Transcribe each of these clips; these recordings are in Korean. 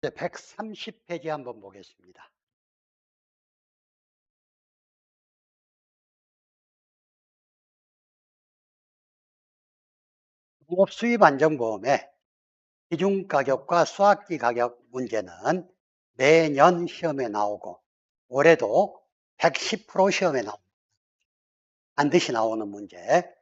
130페이지 한번 보겠습니다. 농업수입안정보험의 기준가격과 수확기 가격 문제는 매년 시험에 나오고 올해도 110% 시험에 나옵니다. 반드시 나오는 문제.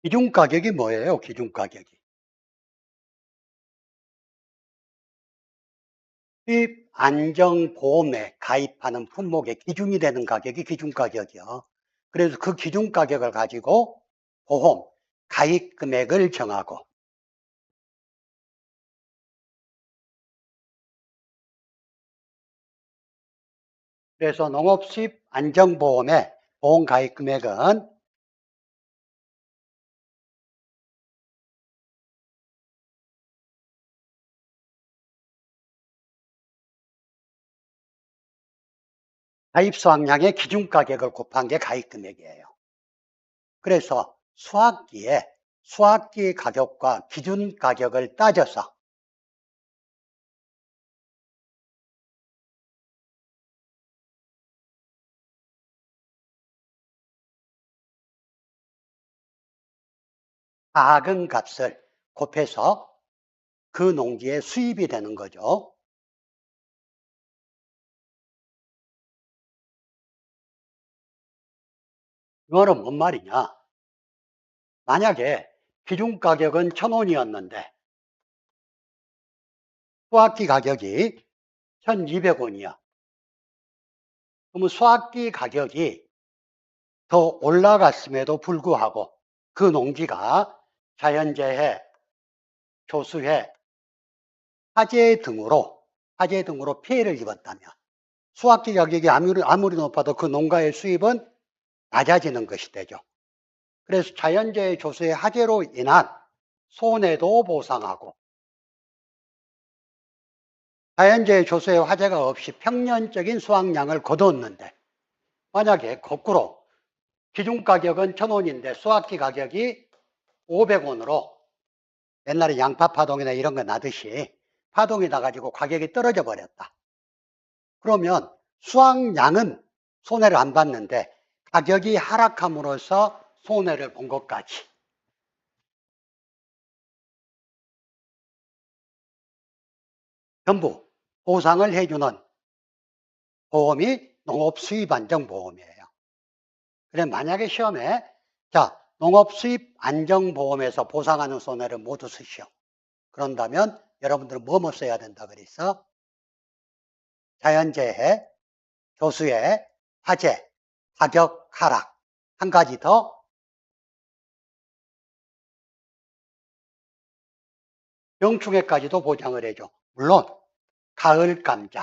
기준가격이 뭐예요? 기준가격이. 수입안정보험에 가입하는 품목의 기준이 되는 가격이 기준가격이요. 그래서 그 기준가격을 가지고 보험 가입 금액을 정하고, 그래서 농업수입안정보험의 보험 가입 금액은 가입 수확량의 기준 가격을 곱한 게 가입 금액이에요. 그래서 수확기에 수확기 가격과 기준 가격을 따져서 작은 값을 곱해서 그 농지의 수입이 되는 거죠. 이거는 뭔 말이냐? 만약에 기준 가격은 1,000원이었는데 수확기 가격이 1,200원이야. 그러면 수확기 가격이 더 올라갔음에도 불구하고 그 농지가 자연재해, 조수해, 화재 등으로 피해를 입었다면 수확기 가격이 아무리 높아도 그 농가의 수입은 낮아지는 것이 되죠. 그래서 자연재해, 조수의 화재로 인한 손해도 보상하고, 자연재해, 조수의 화재가 없이 평년적인 수확량을 거뒀는데 만약에 거꾸로 기준 가격은 1,000원인데 수확기 가격이 500원으로, 옛날에 양파 파동이나 이런 거 나듯이 파동이 나가지고 가격이 떨어져 버렸다. 그러면 수확량은 손해를 안 봤는데 가격이 하락함으로써 손해를 본 것까지 전부 보상을 해주는 보험이 농업수입안정보험이에요. 그래, 만약에 시험에 농업수입안정보험에서 보상하는 손해를 모두 쓰시오. 그런다면 여러분들은 뭐뭐 써야 된다 그랬어? 자연재해, 조수해, 화재, 가격 하락, 한 가지 더 병충해까지도 보장을 해줘. 물론 가을 감자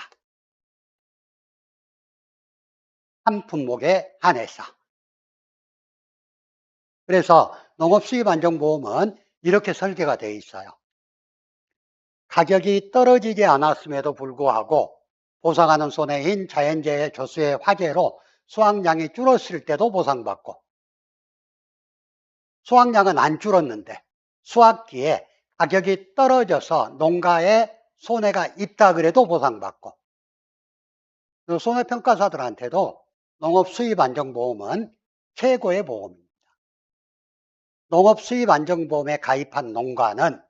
한 품목에 한해서. 그래서 농업수입안정보험은 이렇게 설계가 되어 있어요. 가격이 떨어지지 않았음에도 불구하고 보상하는 손해인 자연재해, 조수의 화재로 수확량이 줄었을 때도 보상받고, 수확량은 안 줄었는데 수확기에 가격이 떨어져서 농가에 손해가 있다 그래도 보상받고, 손해평가사들한테도 농업수입안정보험은 최고의 보험입니다. 농업수입안정보험에 가입한 농가는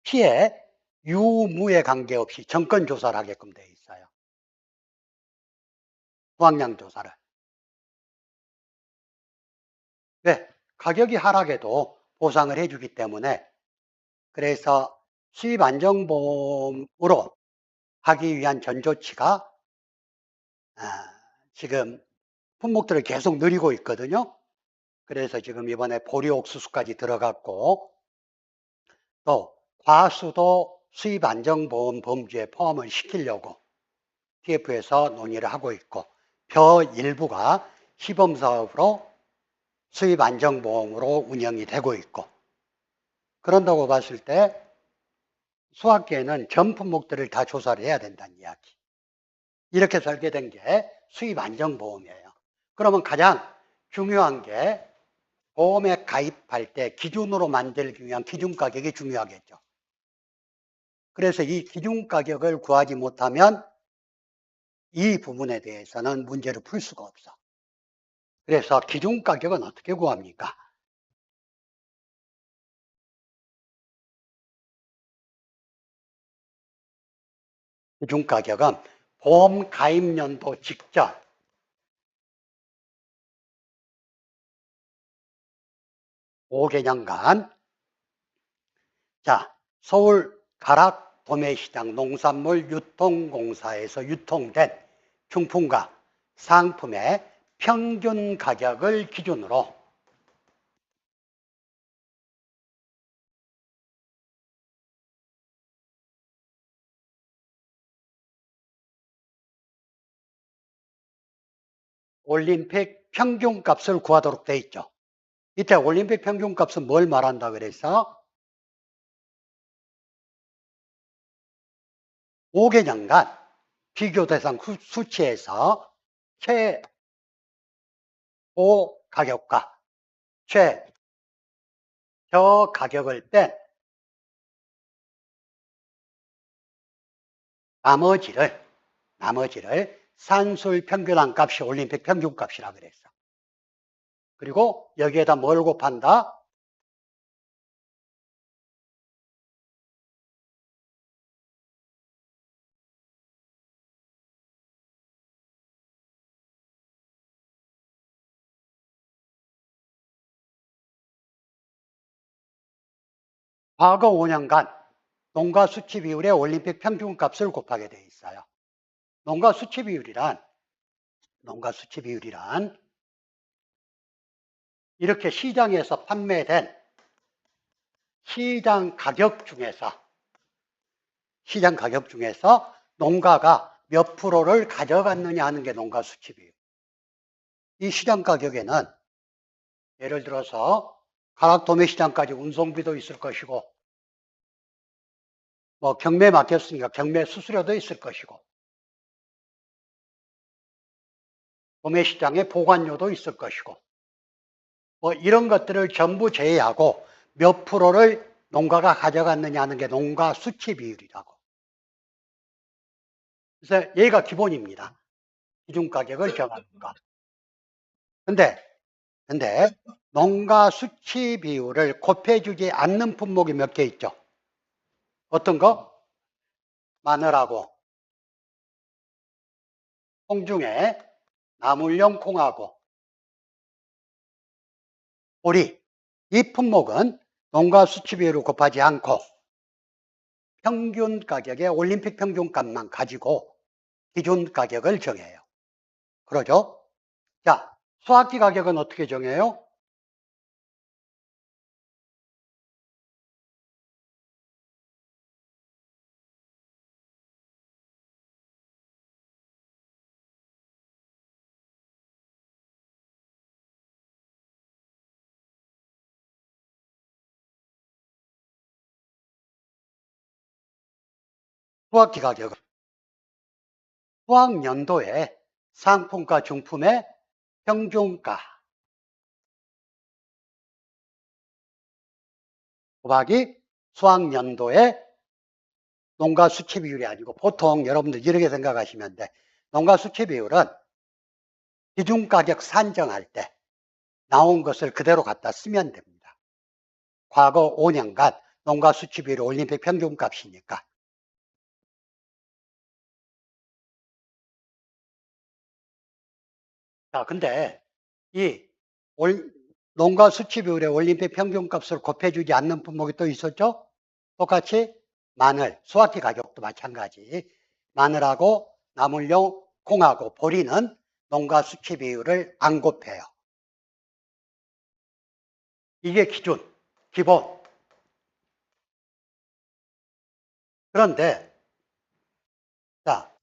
피해 유무에 관계없이 정권조사를 하게끔 되어 있어요. 수확량 조사를. 왜? 가격이 하락해도 보상을 해주기 때문에. 그래서 수입안정보험으로 하기 위한 전조치가 지금 품목들을 계속 늘리고 있거든요. 그래서 지금 이번에 보리옥수수까지 들어갔고, 또 과수도 수입안정보험 범주에 포함을 시키려고 TF에서 논의를 하고 있고, 벼 일부가 시범사업으로 수입안정보험으로 운영이 되고 있고, 그런다고 봤을 때 수학계에는 전 품목들을 다 조사를 해야 된다는 이야기. 이렇게 설계된 게 수입안정보험이에요. 그러면 가장 중요한 게 보험에 가입할 때 기준으로 만들기 위한 기준가격이 중요하겠죠. 그래서 이 기준가격을 구하지 못하면 이 부분에 대해서는 문제를 풀 수가 없어. 그래서 기준가격은 어떻게 구합니까? 기준가격은 보험 가입연도 직전 5개년간 자, 서울 가락 도매시장 농산물 유통공사에서 유통된 중품과 상품의 평균 가격을 기준으로 올림픽 평균값을 구하도록 돼 있죠. 이때 올림픽 평균값은 뭘 말한다 그래서 5개년간 비교 대상 수치에서 최고 가격과 최저 가격을 뺀 나머지를 산술 평균한 값이 올림픽 평균값이라 그랬어. 그리고 여기에다 뭘 곱한다? 과거 5년간 농가 수치 비율의 올림픽 평균값을 곱하게 돼 있어요. 농가 수치 비율이란 이렇게 시장에서 판매된 시장 가격 중에서 농가가 몇 프로를 가져갔느냐 하는 게 농가 수치 비율. 이 시장 가격에는 예를 들어서 가락 도매시장까지 운송비도 있을 것이고 뭐 경매 맡겼으니까 경매 수수료도 있을 것이고 도매시장에 보관료도 있을 것이고 뭐 이런 것들을 전부 제외하고 몇 프로를 농가가 가져갔느냐 하는 게 농가 수치 비율이라고. 그래서 얘가 기본입니다. 기준 가격을 정하는 거. 근데 농가 수치 비율을 곱해주지 않는 품목이 몇 개 있죠. 어떤 거? 마늘하고 콩 중에 나물용 콩하고 보리, 이 품목은 농가 수치 비율을 곱하지 않고 평균 가격의 올림픽 평균값만 가지고 기준 가격을 정해요. 그러죠? 자, 수확기 가격은 어떻게 정해요? 수확기 가격은 수확연도의 상품과 중품의 평균가 곱하기 수확연도의 농가 수치 비율이 아니고 보통 여러분들 이렇게 생각하시면 돼. 농가 수치 비율은 기준 가격 산정할 때 나온 것을 그대로 갖다 쓰면 됩니다. 과거 5년간 농가 수치 비율 올림픽 평균값이니까. 자, 근데 이 농가 수치 비율의 올림픽 평균값을 곱해주지 않는 품목이 또 있었죠? 똑같이 마늘, 수확기 가격도 마찬가지. 마늘하고 나물용 콩하고 보리는 농가 수치 비율을 안 곱해요. 이게 기본. 그런데 자,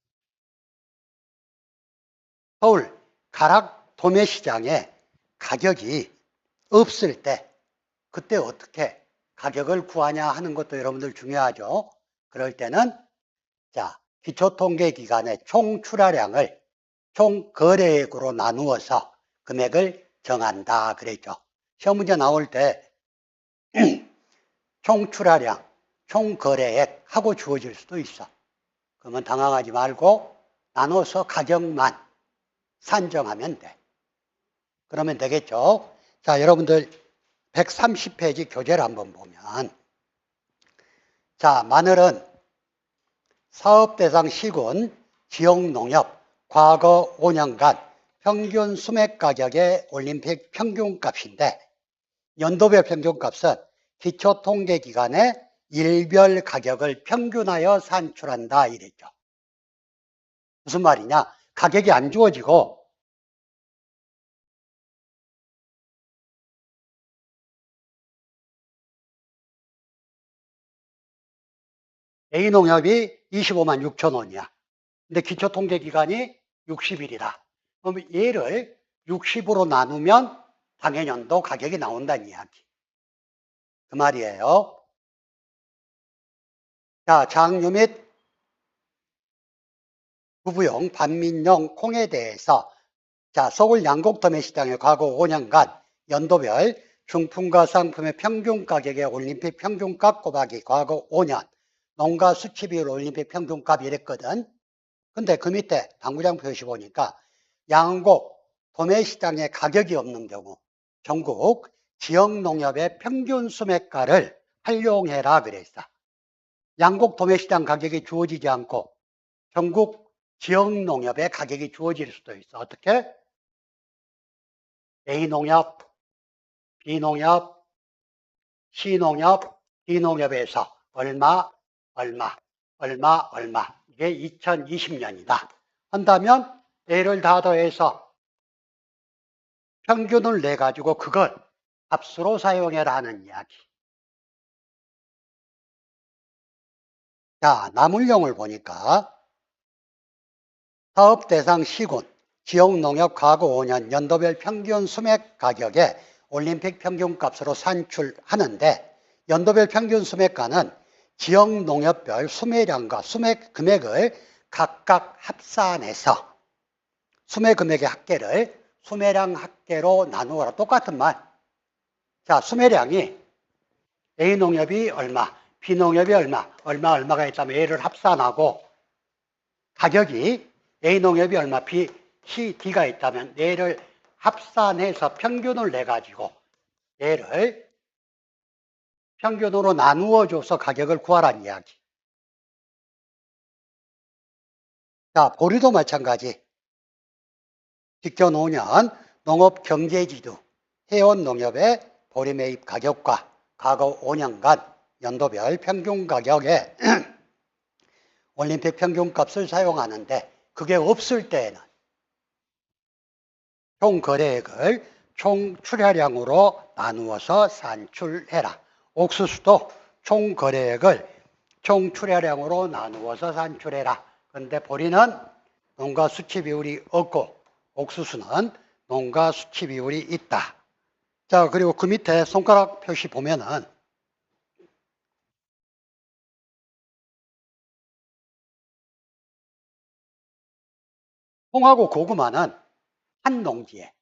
서울 가락 도매시장에 가격이 없을 때 그때 어떻게 가격을 구하냐 하는 것도 여러분들 중요하죠. 그럴 때는 자, 기초통계기관의 총 출하량을 총 거래액으로 나누어서 금액을 정한다 그랬죠. 시험 문제 나올 때 총 출하량, 총 거래액 하고 주어질 수도 있어. 그러면 당황하지 말고 나눠서 가격만 산정하면 돼. 그러면 되겠죠. 자, 여러분들 130페이지 교재를 한번 보면, 자, 마늘은 사업대상 시군 지역농협 과거 5년간 평균 수매 가격의 올림픽 평균값인데, 연도별 평균값은 기초통계기관의 일별 가격을 평균하여 산출한다 이랬죠. 무슨 말이냐? 가격이 안 주어지고 A농협이 25만 6천 원이야. 근데 기초통계기간이 60일이다. 그럼 얘를 60으로 나누면 당해년도 가격이 나온다는 이야기. 그 말이에요. 자, 장류 및 부부용, 반민용, 콩에 대해서 자, 서울 양곡도매시장의 과거 5년간 연도별 중품과 상품의 평균 가격의 올림픽 평균값 곱하기 과거 5년 농가 수치 비율 올림픽 평균값 이랬거든. 근데 그 밑에 당구장 표시 보니까 양곡 도매시장에 가격이 없는 경우 전국 지역농협의 평균 수매가를 활용해라 그랬어. 양곡 도매시장 가격이 주어지지 않고 전국 지역농협의 가격이 주어질 수도 있어. 어떻게? A농협, B농협, C농협, D농협에서 얼마, 이게 2020년이다. 한다면 A를 다 더해서 평균을 내가지고 그걸 합수로 사용해라 하는 이야기. 자, 나물용을 보니까 사업 대상 시군, 지역농협 과거 5년 연도별 평균 수맥 가격에 올림픽 평균값으로 산출하는데 연도별 평균 수매가는 지역농협별 수매량과 수매 금액을 각각 합산해서 수매 금액의 합계를 수매량 합계로 나누어라. 똑같은 말. 자, 수매량이 A농협이 얼마, B농협이 얼마가 있다면 A를 합산하고 가격이 A농협이 얼마, B, C, D가 있다면 얘를 합산해서 평균을 내가지고 얘를 평균으로 나누어줘서 가격을 구하라는 이야기. 자, 보리도 마찬가지. 직전 5년 농업경제지주 해원농협의 보리 매입 가격과 과거 5년간 연도별 평균 가격에 올림픽 평균값을 사용하는데 그게 없을 때에는 총 거래액을 총 출하량으로 나누어서 산출해라. 옥수수도 총 거래액을 총 출하량으로 나누어서 산출해라. 그런데 보리는 농가 수치 비율이 없고 옥수수는 농가 수치 비율이 있다. 자, 그리고 그 밑에 손가락 표시 보면은 콩하고 고구마는 한 농지에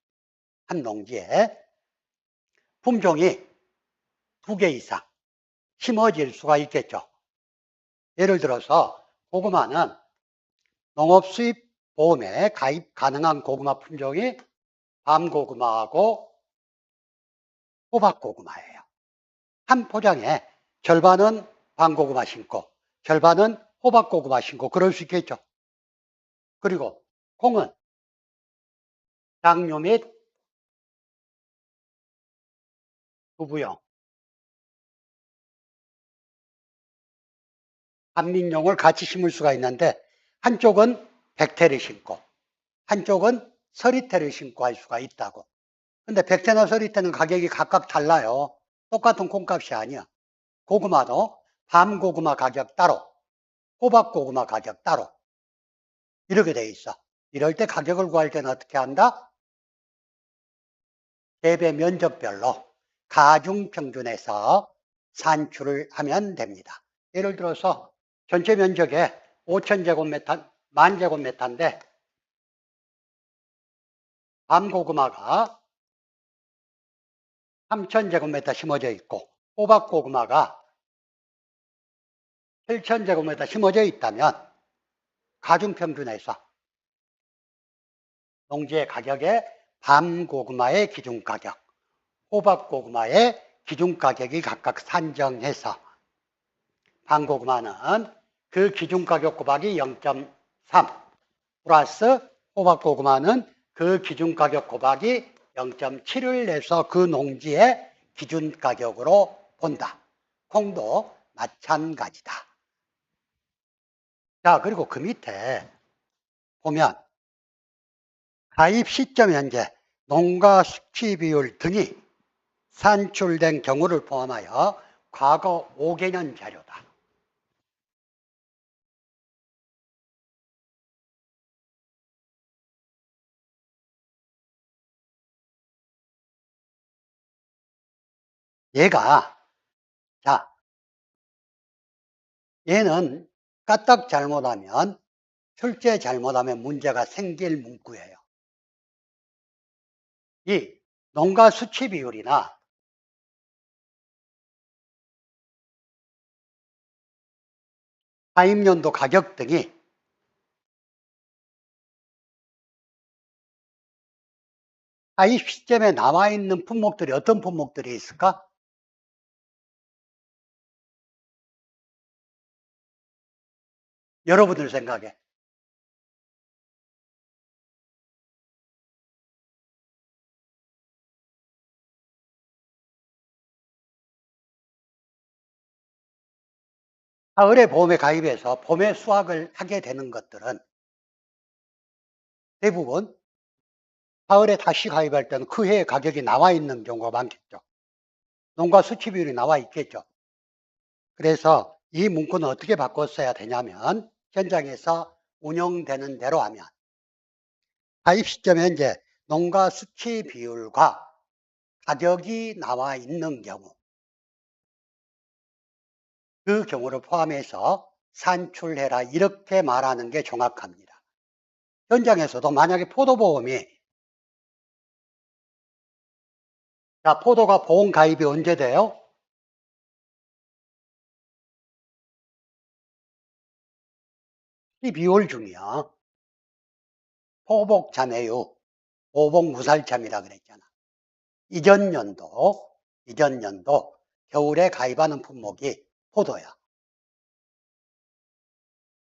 품종이 2개 이상 심어질 수가 있겠죠. 예를 들어서 고구마는 농업수입보험에 가입 가능한 고구마 품종이 밤고구마하고 호박고구마예요. 한 포장에 절반은 밤고구마 심고 절반은 호박고구마 심고 그럴 수 있겠죠. 그리고 콩은 장류 및 부부용, 반민용을 같이 심을 수가 있는데 한쪽은 백태를 심고 한쪽은 서리태를 심고 할 수가 있다고. 근데 백태나 서리태는 가격이 각각 달라요. 똑같은 콩값이 아니야. 고구마도 밤고구마 가격 따로, 호박고구마 가격 따로 이렇게 돼 있어. 이럴 때 가격을 구할 때는 어떻게 한다? 재배 면적별로 가중평균해서 산출을 하면 됩니다. 예를 들어서 전체 면적에 5,000제곱미터, 10,000제곱미터인데 밤고구마가 3,000제곱미터 심어져 있고 호박고구마가 7,000제곱미터 심어져 있다면 가중평균해서 농지의 가격에 밤고구마의 기준가격, 호박고구마의 기준가격이 각각 산정해서 밤고구마는 그 기준가격 곱하기 0.3 플러스 호박고구마는 그 기준가격 곱하기 0.7을 내서 그 농지의 기준가격으로 본다. 콩도 마찬가지다. 자, 그리고 그 밑에 보면 가입 시점 현재 농가 수치 비율 등이 산출된 경우를 포함하여 과거 5개년 자료다. 얘는 까딱 잘못하면, 출제 잘못하면 문제가 생길 문구예요. 이 농가 수치 비율이나 가입연도 가격 등이 가입 시점에 나와 있는 품목들이 어떤 품목들이 있을까? 여러분들 생각에. 가을에 봄에 가입해서 봄에 수확을 하게 되는 것들은 대부분 가을에 다시 가입할 때는 그 해의 가격이 나와 있는 경우가 많겠죠. 농가 수치 비율이 나와 있겠죠. 그래서 이 문구는 어떻게 바꿨어야 되냐면 현장에서 운영되는 대로 하면 가입 시점 현재 농가 수치 비율과 가격이 나와 있는 경우, 그 경우를 포함해서 산출해라 이렇게 말하는 게 정확합니다. 현장에서도 만약에 포도보험이, 자, 포도가 보험 가입이 언제 돼요? 12월 중이야. 포복자매유, 오복무살참이라 그랬잖아. 이전 연도 겨울에 가입하는 품목이 포도야.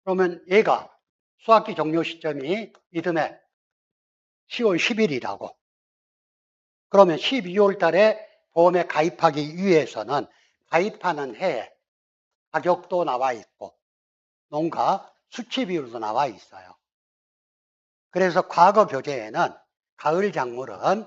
그러면 얘가 수확기 종료 시점이 이듬해 10월 10일이라고. 그러면 12월 달에 보험에 가입하기 위해서는 가입하는 해에 가격도 나와 있고 농가 수치 비율도 나와 있어요. 그래서 과거 교재에는 가을 작물은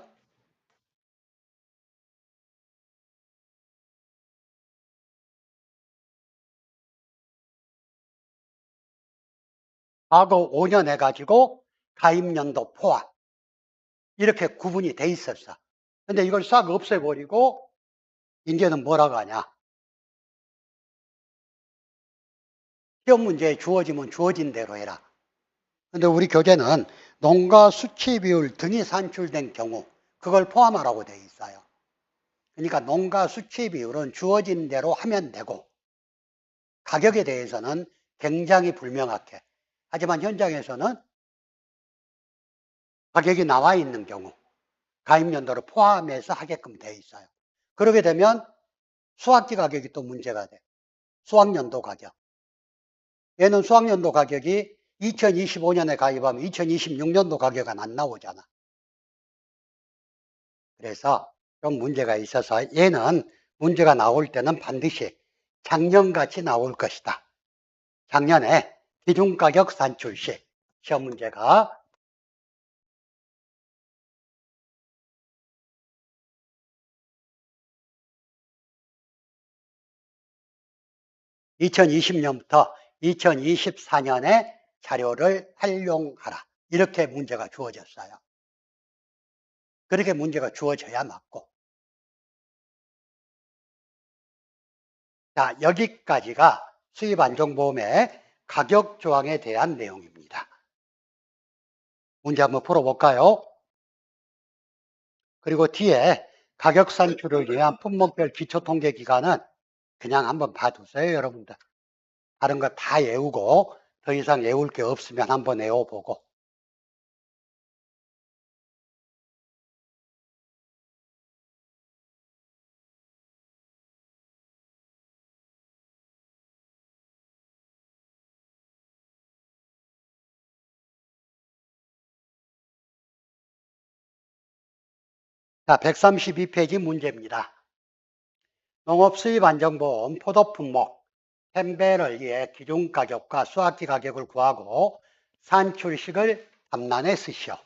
과거 5년 해가지고 가입연도 포함 이렇게 구분이 돼 있었어. 근데 이걸 싹 없애버리고 이제는 뭐라고 하냐. 시험 문제에 주어지면 주어진 대로 해라. 근데 우리 교재는 농가 수치 비율 등이 산출된 경우 그걸 포함하라고 돼 있어요. 그러니까 농가 수치 비율은 주어진 대로 하면 되고 가격에 대해서는 굉장히 불명확해. 하지만 현장에서는 가격이 나와 있는 경우 가입연도를 포함해서 하게끔 돼 있어요. 그러게 되면 수확기 가격이 또 문제가 돼. 수확연도 가격. 얘는 수확연도 가격이 2025년에 가입하면 2026년도 가격은 안 나오잖아. 그래서 좀 문제가 있어서 얘는 문제가 나올 때는 반드시 작년같이 나올 것이다. 작년에 기준가격 산출 시 시험 문제가 2020년부터 2024년에 자료를 활용하라. 이렇게 문제가 주어졌어요. 그렇게 문제가 주어져야 맞고. 자, 여기까지가 수입안정보험의 가격 조항에 대한 내용입니다. 문제 한번 풀어볼까요? 그리고 뒤에 가격 산출을 위한 품목별 기초통계기간은 그냥 한번 봐두세요, 여러분들. 다른 거 다 외우고 더 이상 외울 게 없으면 한번 외워보고. 자, 132페이지 문제입니다. 농업수입안정보험 포도품목 캔벨을 위해 기준가격과 수확기 가격을 구하고 산출식을 탐란에 쓰시오.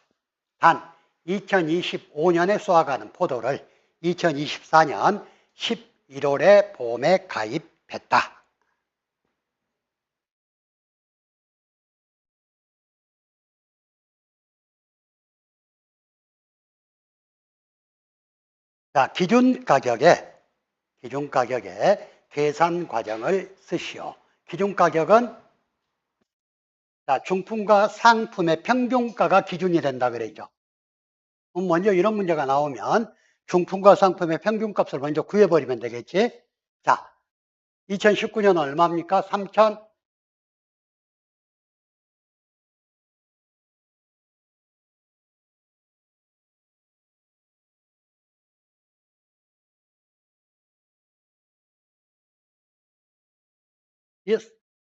단 2025년에 수확하는 포도를 2024년 11월에 보험에 가입했다. 자, 기준가격에 계산 과정을 쓰시오. 기준가격은 자, 중품과 상품의 평균가가 기준이 된다 그랬죠. 그럼 먼저 이런 문제가 나오면 중품과 상품의 평균값을 먼저 구해버리면 되겠지. 자, 2019년 얼마입니까? 3천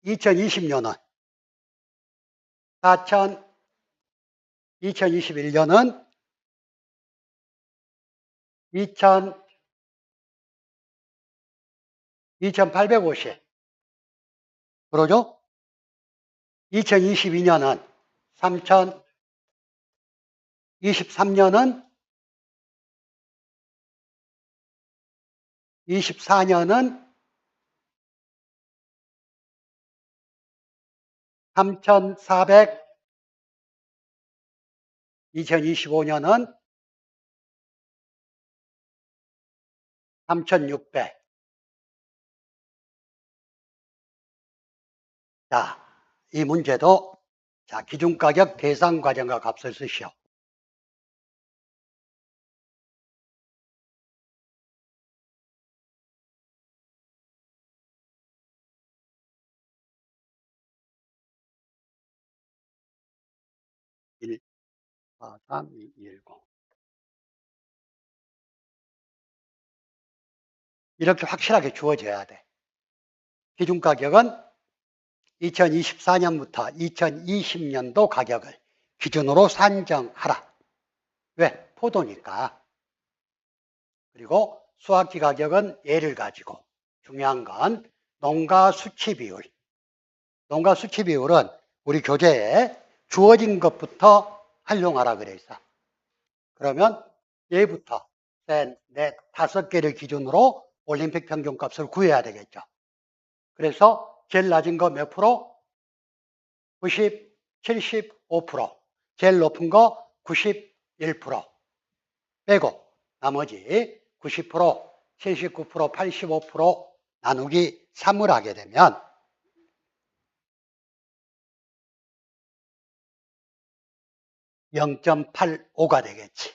2020년은 4천 2021년은 2천 2850 그러죠? 2022년은 3천 23년은 24년은 3,400 2025년은 3,600 자, 이 문제도 자, 기준가격 계산 과정과 값을 쓰시오. 일 4, 3, 2, 1, 0 이렇게 확실하게 주어져야 돼. 기준가격은 2024년부터 2020년도 가격을 기준으로 산정하라. 왜? 포도니까. 그리고 수확기 가격은 얘를 가지고 중요한 건 농가 수치 비율. 농가 수치 비율은 우리 교재에 주어진 것부터 활용하라 그래 있어. 그러면 얘부터 셋, 넷, 5개를 기준으로 올림픽 평균값을 구해야 되겠죠. 그래서 제일 낮은 거 몇 프로? 90, 75%. 제일 높은 거 91%. 빼고 나머지 90%, 79%, 85% 나누기 3을 하게 되면 0.85가 되겠지.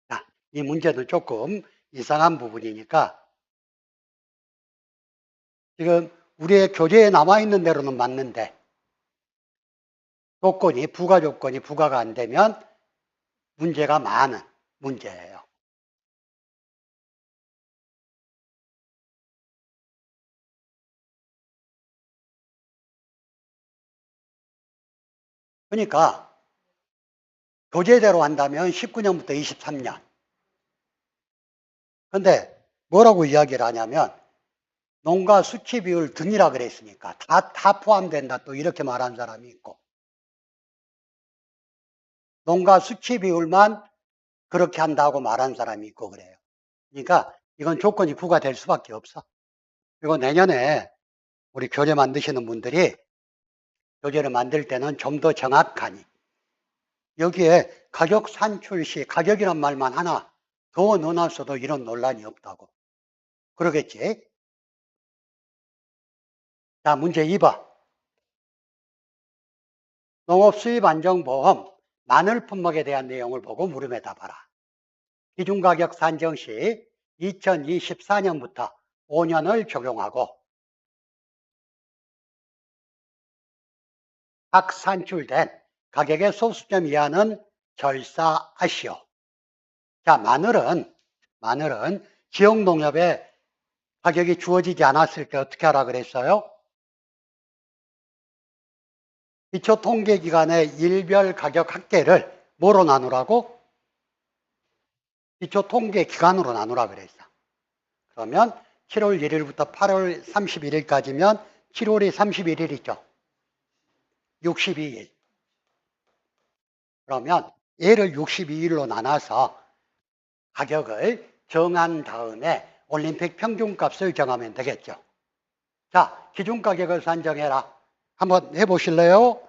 자, 이 문제는 조금 이상한 부분이니까 지금 우리의 교재에 남아있는 대로는 맞는데 부가 조건이 부가가 안 되면 문제가 많은 문제예요. 그러니까 교재대로 한다면 19년부터 23년. 근데 뭐라고 이야기를 하냐면 농가 수치 비율 등이라 그랬으니까 다 포함된다 또 이렇게 말하는 사람이 있고 농가 수치 비율만 그렇게 한다고 말하는 사람이 있고 그래요. 그러니까 이건 조건이 부가 될 수밖에 없어. 그리고 내년에 우리 교재 만드시는 분들이 교재를 만들 때는 좀 더 정확하니 여기에 가격 산출 시 가격이란 말만 하나 더 넣어놨어도 이런 논란이 없다고. 그러겠지? 자, 문제 2번. 농업수입안정보험 마늘 품목에 대한 내용을 보고 물음에 답하라. 기준가격 산정 시 2024년부터 5년을 적용하고 각 산출된 가격의 소수점 이하는 절사하시오. 자, 마늘은 지역농협에 가격이 주어지지 않았을 때 어떻게 하라 그랬어요? 기초통계기관의 일별 가격 합계를 뭐로 나누라고? 기초통계기간으로 나누라 그랬어. 그러면 7월 1일부터 8월 31일까지면 7월이 31일이죠. 62일. 그러면 얘를 62일로 나눠서 가격을 정한 다음에 올림픽 평균값을 정하면 되겠죠. 자, 기준가격을 산정해라. 한번 해보실래요?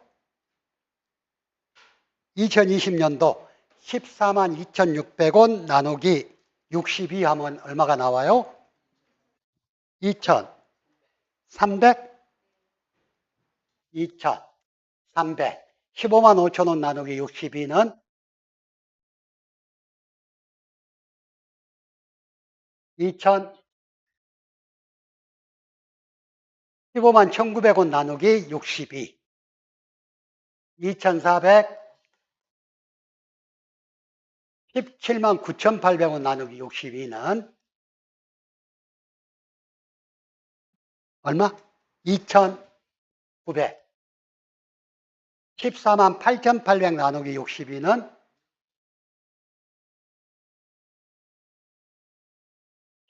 2020년도 14만 2,600원 나누기 62 하면 얼마가 나와요? 2,300? 2,300. 15만 5천 원 나누기 62는 15만 1,900원 나누기 62. 2,400. 17만 9,800원 나누기 62는 얼마? 2,900. 14만 8,800 나누기 62는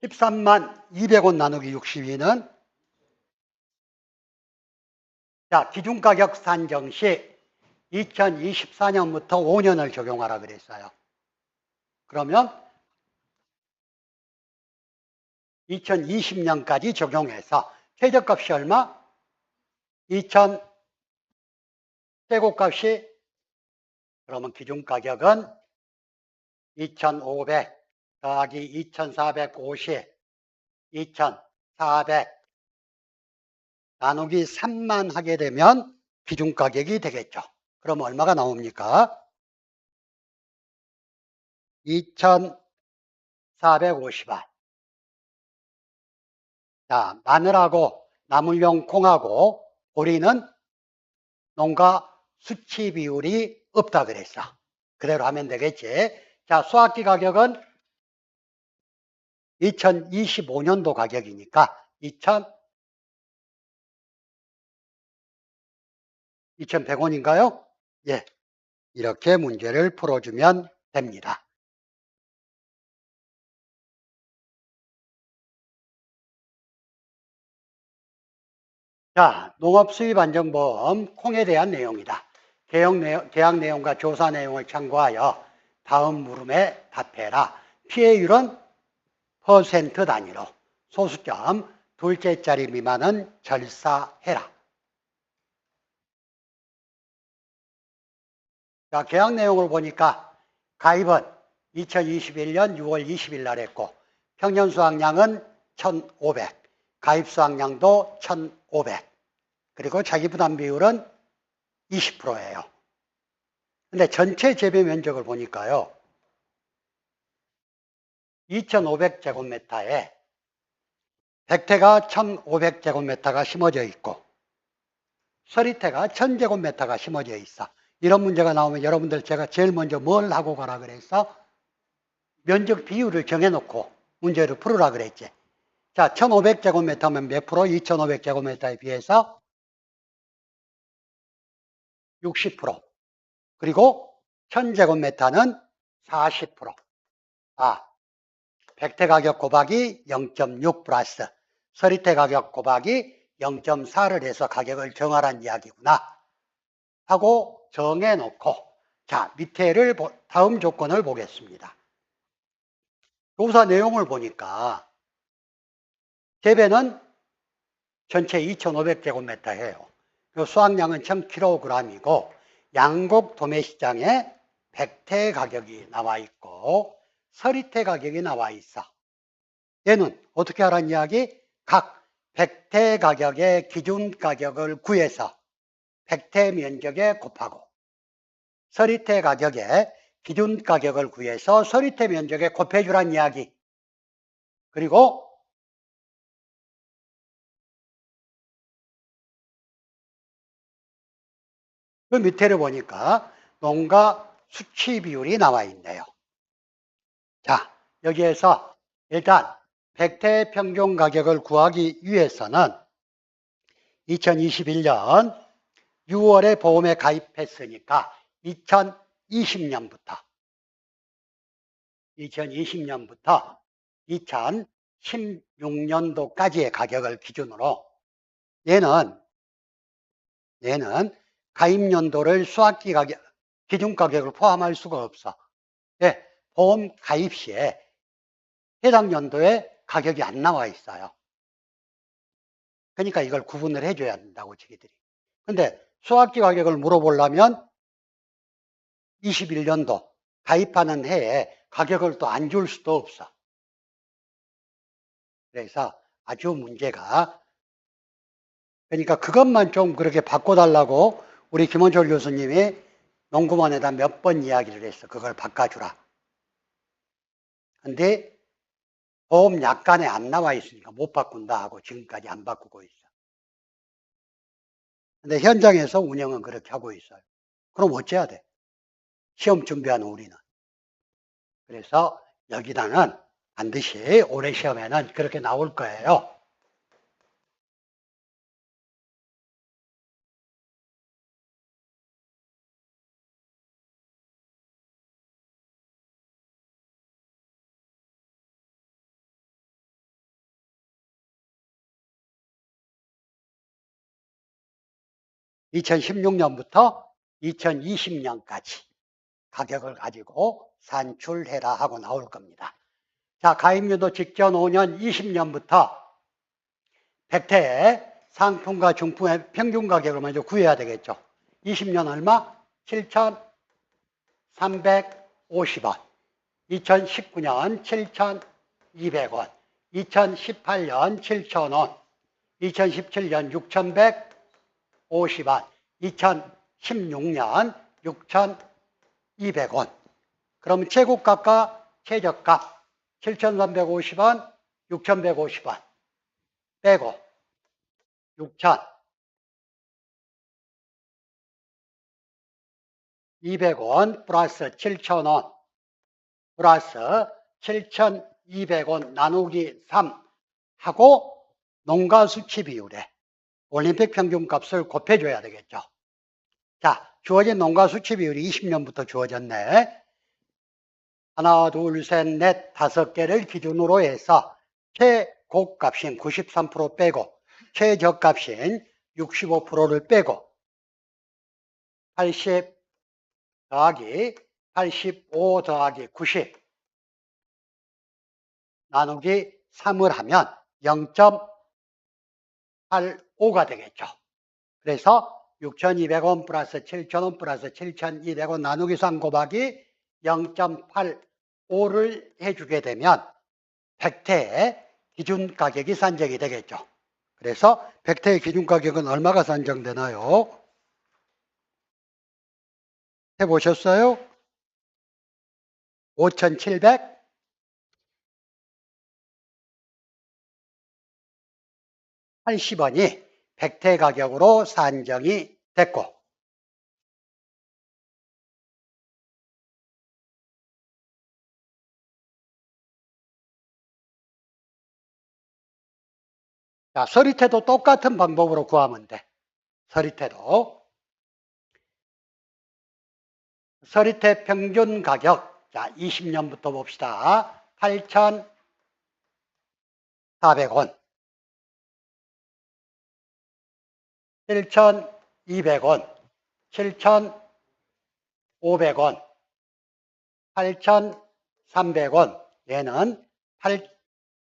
13만 200원 나누기 62는 자, 기준가격 산정 시 2024년부터 5년을 적용하라 그랬어요. 그러면 2020년까지 적용해서 최저값이 얼마? 2,000 최고값이 그러면 기준가격은 2,500 더하기 2,450 2,400 나누기 3만 하게 되면 기준가격이 되겠죠. 그럼 얼마가 나옵니까? 2,450원. 자, 마늘하고 나물용 콩하고 보리는 농가 수치 비율이 없다 그랬어. 그대로 하면 되겠지. 자, 수확기 가격은 2025년도 가격이니까 2,100원인가요? 예. 이렇게 문제를 풀어주면 됩니다. 자, 농업수입안정보험 콩에 대한 내용이다. 계약 내용과 조사 내용을 참고하여 다음 물음에 답해라. 피해율은 퍼센트 단위로 소수점 둘째 자리 미만은 절사해라. 자, 계약 내용을 보니까 가입은 2021년 6월 20일 날 했고 평년 수확량은 1,500, 가입 수확량도 1,500, 그리고 자기 부담 비율은 20%예요. 근데 전체 재배 면적을 보니까요. 2,500제곱미터에 백태가 1,500제곱미터가 심어져 있고 서리태가 1,000제곱미터가 심어져 있어. 이런 문제가 나오면 여러분들 제가 제일 먼저 뭘 하고 가라 그래서 면적 비율을 정해놓고 문제를 풀으라 그랬지. 자, 1,500제곱미터면 몇 프로? 2,500제곱미터에 비해서 60%. 그리고 1,000제곱미터는 40%. 아, 백태 가격 곱하기 0.6 플러스 서리태 가격 곱하기 0.4를 해서 가격을 정하라는 이야기구나 하고 정해놓고 자, 밑에를 다음 조건을 보겠습니다. 조사 내용을 보니까 재배는 전체 2,500제곱미터예요. 수확량은 1,000kg이고 양곡 도매시장에 백태 가격이 나와 있고 서리태 가격이 나와 있어. 얘는 어떻게 하라는 이야기? 각 백태 가격의 기준 가격을 구해서 백태 면적에 곱하고 서리태 가격의 기준 가격을 구해서 서리태 면적에 곱해주란 이야기. 그리고 그 밑에를 보니까 농가 수치 비율이 나와 있네요. 자, 여기에서 일단 백태 평균 가격을 구하기 위해서는 2021년 6월에 보험에 가입했으니까 2020년부터 2016년도까지의 가격을 기준으로 얘는 가입연도를 수학기 가격, 기준 가격을 포함할 수가 없어. 예, 보험 가입 시에 해당 연도에 가격이 안 나와 있어요. 그러니까 이걸 구분을 해줘야 된다고 저희들이. 근데 수학기 가격을 물어보려면 21년도 가입하는 해에 가격을 또 안 줄 수도 없어. 그래서 아주 문제가, 그러니까 그것만 좀 그렇게 바꿔달라고 우리 김원철 교수님이 농구원에다 몇 번 이야기를 했어. 그걸 바꿔주라. 근데 보험 약관에 안 나와 있으니까 못 바꾼다 하고 지금까지 안 바꾸고 있어. 근데 현장에서 운영은 그렇게 하고 있어요. 그럼 어째야 돼? 시험 준비하는 우리는. 그래서 여기다는 반드시 올해 시험에는 그렇게 나올 거예요. (2016년부터) (2020년까지) 가격을 가지고 산출해라 하고 나올 겁니다. 자, 가입연도 직전 5년 20년부터 백태의 상품과 중품의 평균 가격을 먼저 구해야 되겠죠. 20년 얼마? 7,350원. 2019년 7,200원. 2018년 7,000원. 2017년 6,150원. 2016년 6,200원. 그럼 최고값과 최저값 7,350원, 6,150원 빼고 6,200원 플러스 7,000원 플러스 7,200원 나누기 3 하고 농가 수치 비율에 올림픽 평균값을 곱해줘야 되겠죠. 자, 주어진 농가 수치 비율이 20년부터 주어졌네. 하나, 둘, 셋, 넷, 5개를 기준으로 해서 최고값인 93% 빼고 최저값인 65%를 빼고 80 더하기 85 더하기 90 나누기 3을 하면 0.85가 되겠죠. 그래서 6,200원 플러스 7,000원 플러스 7,200원 나누기 3 곱하기 0.85를 해주게 되면 백태의 기준 가격이 산정이 되겠죠. 그래서 백태의 기준 가격은 얼마가 산정되나요? 해보셨어요? 5,780원이 백태 가격으로 산정이 됐고, 자, 서리태도 똑같은 방법으로 구하면 돼. 서리태도. 서리태 평균 가격, 자, 20년부터 봅시다. 8,400원, 7,200원, 7,500원, 8,300원, 얘는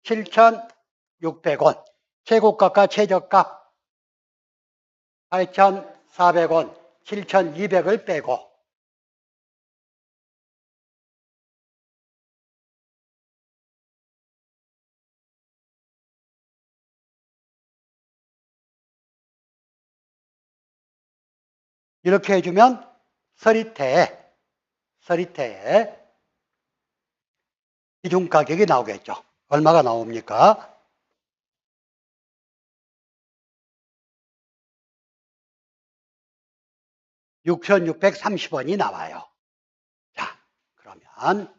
7,600원. 최고값과 최저값 8,400원, 7,200을 빼고 이렇게 해주면 서리태의 서리태의 기준가격이 나오겠죠. 얼마가 나옵니까? (6,630원) 이 나와요. 자, 그러면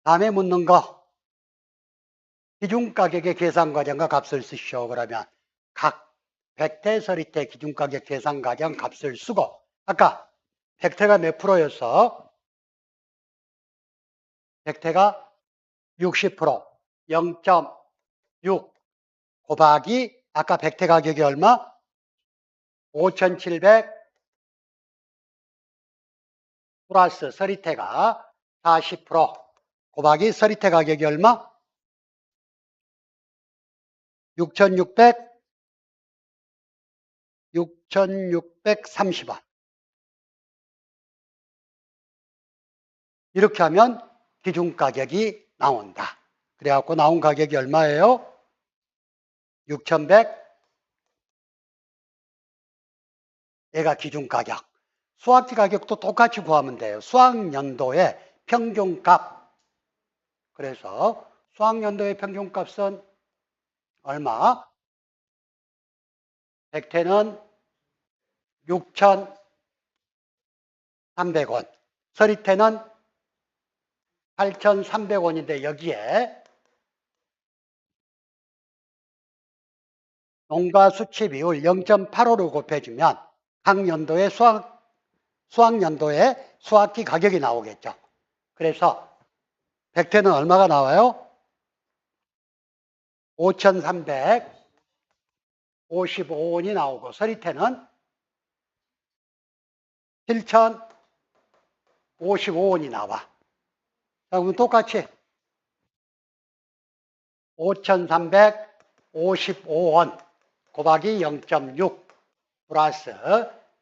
다음에 묻는 거, 기준가격의 계산과정과 값을 쓰시오. 그러면 각 백태 서리태 기준가격 계산과정 값을 쓰고, 아까 백태가 몇 프로였어? 백태가 60%, 0.6 곱하기 아까 백태 가격이 얼마? 5,700 플러스 서리태가 40% 곱하기 서리태 가격이 얼마? 6,630원. 이렇게 하면 기준가격이 나온다. 그래갖고 나온 가격이 얼마예요? 6,100. 얘가 기준가격. 수학기 가격도 똑같이 구하면 돼요. 수학연도의 평균값. 그래서 수학연도의 평균값은 얼마? 백태는 6,300원. 서리태는 8,300원인데 여기에 농가 수치 비율 0.85를 곱해주면 각 연도의 수학연도의 수학기 가격이 나오겠죠. 그래서 백태는 얼마가 나와요? 5,355원이 나오고 서리태는 7,055원이 나와. 자, 그럼 똑같이 5,355원 곱하기 0.6 플러스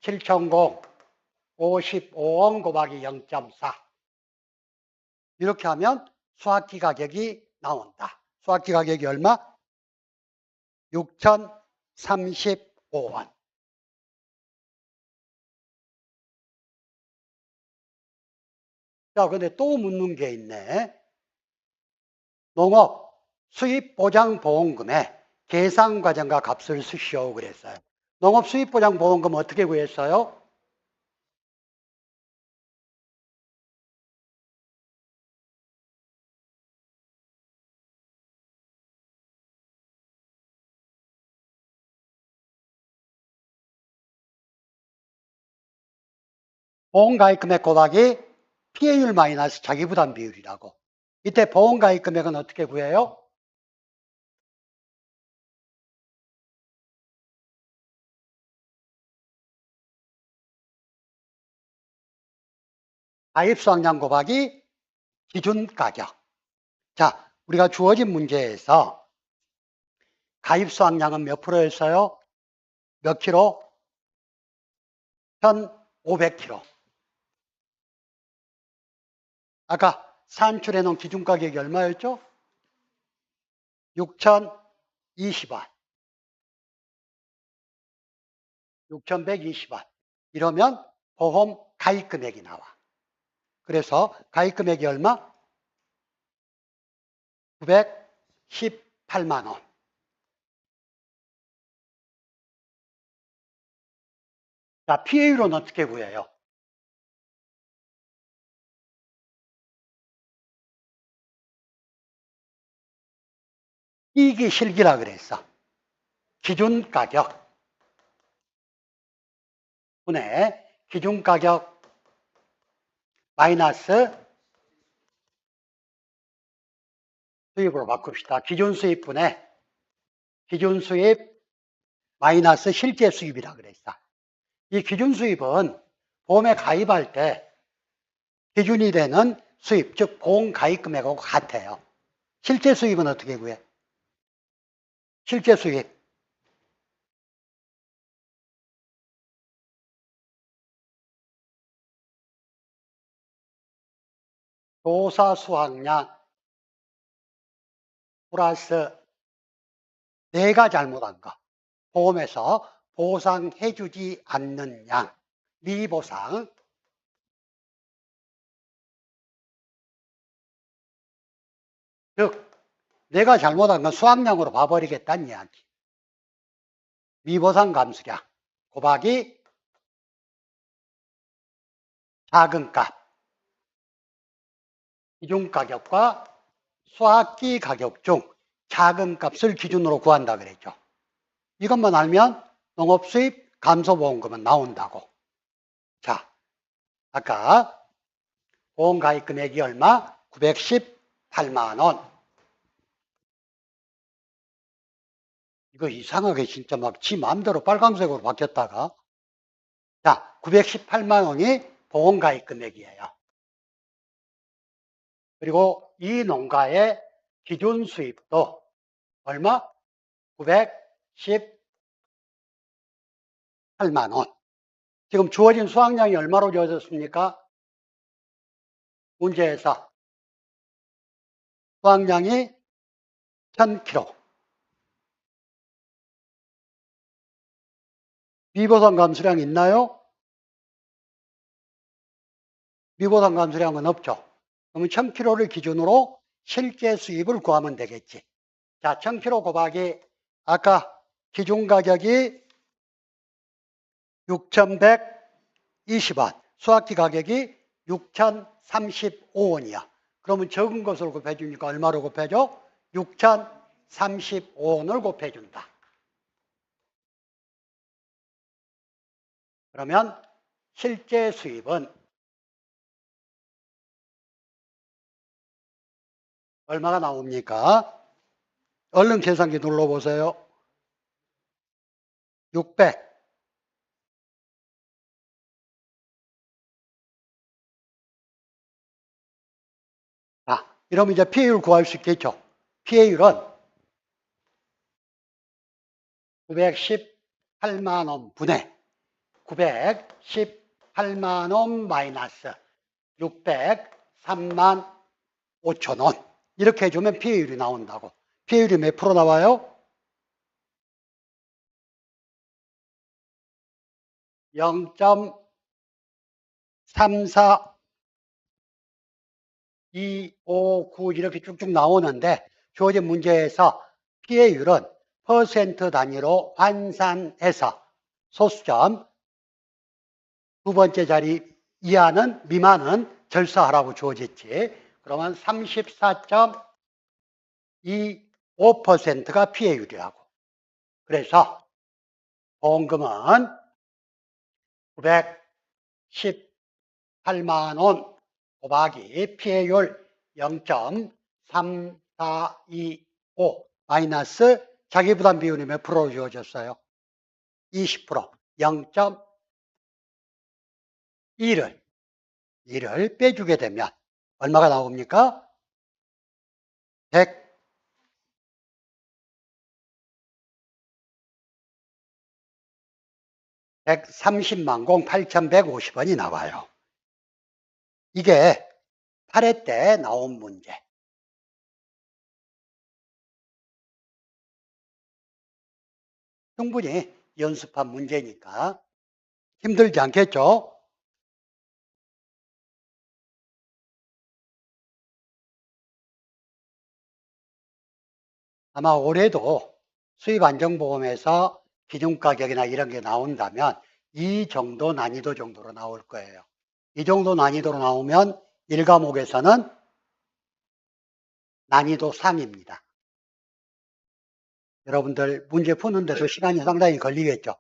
7,055원 곱하기 0.4 이렇게 하면 수학기 가격이 나온다. 수학기 가격이 얼마? 6,035원. 자, 근데 또 묻는 게 있네. 농업 수입보장보험금의 계산과정과 값을 쓰시오 그랬어요. 농업 수입보장보험금 어떻게 구했어요? 보험가입금액 곱하기 피해율 마이너스 자기부담 비율이라고. 이때 보험가입금액은 어떻게 구해요? 가입수확량 곱하기 기준가격. 자, 우리가 주어진 문제에서 가입수확량은 몇 프로였어요? 몇 킬로? 1,500kg. 아까 산출해 놓은 기준가격이 얼마였죠? 6,020원. 6,120원. 이러면 보험 가입금액이 나와. 그래서 가입금액이 얼마? 918만 원. 자, 피해율은 어떻게 구해요? 이익이 실기라 그랬어. 기준가격 분의 기준가격 마이너스 수입으로 바꿉시다. 기준수입분의 기준수입 마이너스 실제수입이라 그랬어. 이 기준수입은 보험에 가입할 때 기준이 되는 수입, 즉 보험 가입금액하고 같아요. 실제수입은 어떻게 구해? 실제수입 조사 수확량 플러스 내가 잘못한 거. 보험에서 보상해주지 않는 양, 미보상 즉 내가 잘못한 건 수확량으로 봐버리겠다는 이야기. 미보상 감수량 곱하기 작은 값, 기준가격과 수확기 가격 중 작은 값을 기준으로 구한다 그랬죠. 이것만 알면 농업수입 감소보험금은 나온다고. 자, 아까 보험가입 금액이 얼마? 918만 원. 이거 이상하게 진짜 막 지 마음대로 빨강색으로 바뀌었다가. 자, 918만 원이 보험가입 금액이에요. 그리고 이 농가의 기준 수입도 얼마? 918만 원. 지금 주어진 수확량이 얼마로 주어졌습니까? 문제에서 수확량이 1000kg. 미보상 감수량 있나요? 미보상 감수량은 없죠. 그러면 1000kg를 기준으로 실제 수입을 구하면 되겠지. 자, 1000kg 곱하기 아까 기준 가격이 6,120원, 수확기 가격이 6,035원이야. 그러면 적은 것을 곱해주니까 얼마로 곱해줘? 6,035원을 곱해준다. 그러면 실제 수입은 얼마가 나옵니까? 얼른 계산기 눌러보세요. 600. 자, 이러면 이제 피해율 구할 수 있겠죠. 피해율은 918만 원 분의 918만 원 마이너스 603만 5천 원. 이렇게 해주면 피해율이 나온다고. 피해율이 몇 프로 나와요? 0.34259 이렇게 쭉쭉 나오는데 주어진 문제에서 피해율은 퍼센트 단위로 환산해서 소수점 두 번째 자리 이하는 미만은 절사하라고 주어졌지. 그러면 34.25%가 피해율이라고. 그래서 보험금은 918만 원 곱하기 피해율 0.3425 마이너스 자기부담 비율이 몇 프로로 주어졌어요? 20%. 0.1을 빼주게 되면 얼마가 나옵니까? 130만 8,150원이 나와요. 이게 8회 때 나온 문제. 충분히 연습한 문제니까 힘들지 않겠죠? 아마 올해도 수입안정보험에서 기준가격이나 이런 게 나온다면 이 정도 난이도 정도로 나올 거예요. 이 정도 난이도로 나오면 1과목에서는 난이도 3입니다. 여러분들 문제 푸는데도 시간이 상당히 걸리겠죠.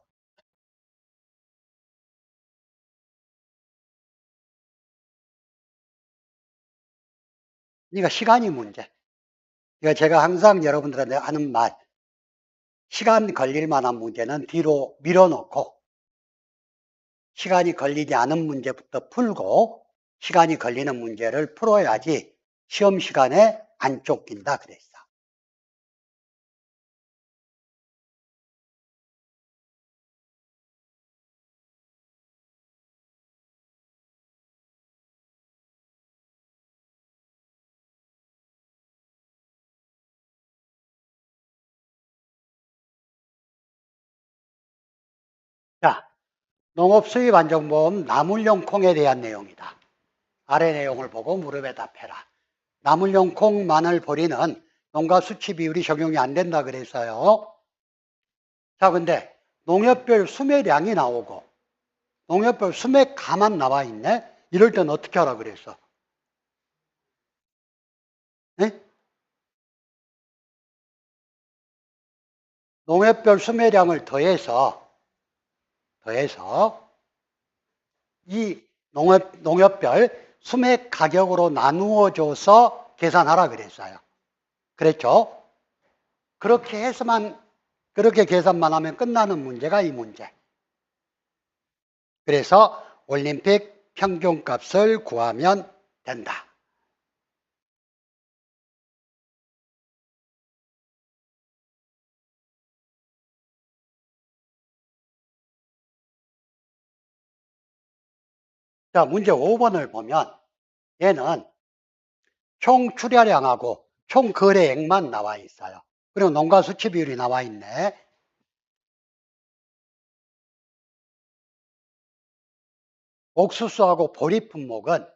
그러니까 시간이 문제. 그러니까 제가 항상 여러분들한테 하는 말, 시간 걸릴 만한 문제는 뒤로 밀어놓고 시간이 걸리지 않은 문제부터 풀고 시간이 걸리는 문제를 풀어야지 시험 시간에 안 쫓긴다 그랬어. 자, 농업수입안정보험 나물용 콩에 대한 내용이다. 아래 내용을 보고 무릎에 답해라. 나물용 콩, 마늘, 보리는 농가 수치 비율이 적용이 안 된다 그랬어요. 자, 근데 농협별 수매량이 나오고 농협별 수매가만 나와 있네? 이럴 땐 어떻게 하라 그랬어? 네? 농협별 수매량을 더해서 이 농협별 수매 가격으로 나누어 줘서 계산하라 그랬어요. 그랬죠? 그렇게 계산만 하면 끝나는 문제가 이 문제. 그래서 올림픽 평균값을 구하면 된다. 자, 문제 5번을 보면 얘는 총 출하량하고 총 거래액만 나와 있어요. 그리고 농가 수치 비율이 나와 있네. 옥수수하고 보리 품목은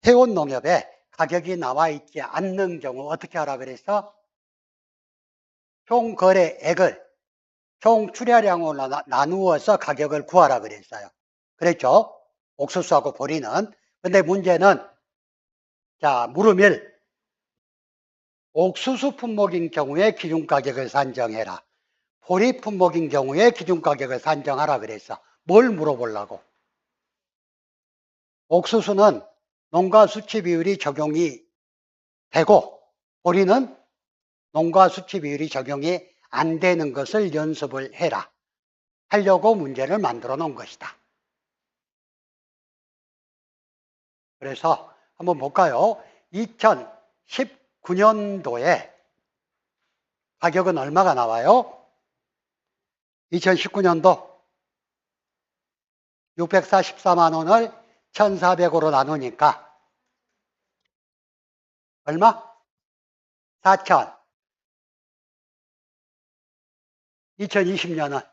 해온 농협에 가격이 나와 있지 않는 경우 어떻게 하라 그랬어? 총 거래액을 총 출하량으로 나누어서 가격을 구하라 그랬어요. 그랬죠? 옥수수하고 보리는. 근데 문제는 자, 물음일 옥수수 품목인 경우에 기준 가격을 산정해라. 보리 품목인 경우에 기준 가격을 산정하라 그랬어. 뭘 물어보려고? 옥수수는 농가 수치 비율이 적용이 되고 보리는 농가 수치 비율이 적용이 안 되는 것을 연습을 해라. 하려고 문제를 만들어 놓은 것이다. 그래서 한번 볼까요? 2019년도에 가격은 얼마가 나와요? 2019년도 644만 원을 1,400으로 나누니까 얼마? 4천. 2020년은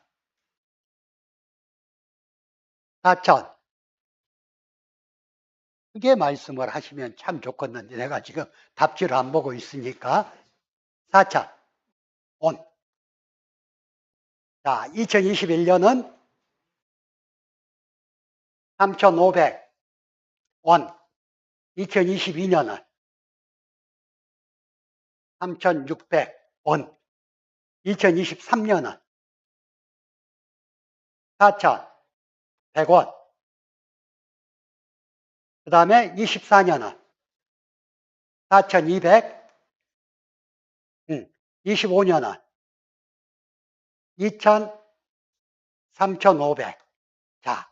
4천. 크게 말씀을 하시면 참 좋겠는데 내가 지금 답지를 안 보고 있으니까 4천 원. 자, 2021년은 3,500원. 2022년은 3,600원. 2023년은 4,100원. 그 다음에 24년은 4,200, 25년은 2,000, 3,500. 자,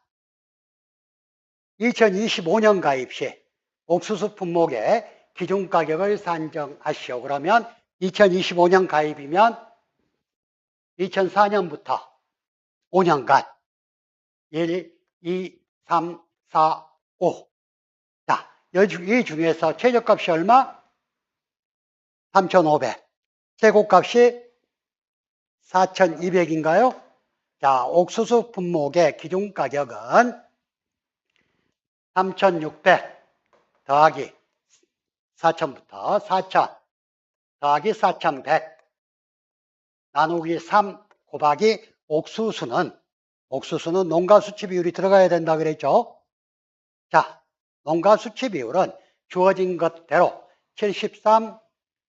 2025년 가입 시 옥수수 품목의 기준 가격을 산정하시오. 그러면 2025년 가입이면 2004년부터 5년간 1, 2, 3, 4, 5. 자, 이 중에서 최저값이 얼마? 3,500. 최고값이 4,200인가요? 자, 옥수수 품목의 기준 가격은 3,600 더하기 4,000부터 4,000 더하기 4,100 나누기 3 곱하기 옥수수는 농가 수치 비율이 들어가야 된다 그랬죠? 자, 농가 수치 비율은 주어진 것대로 73,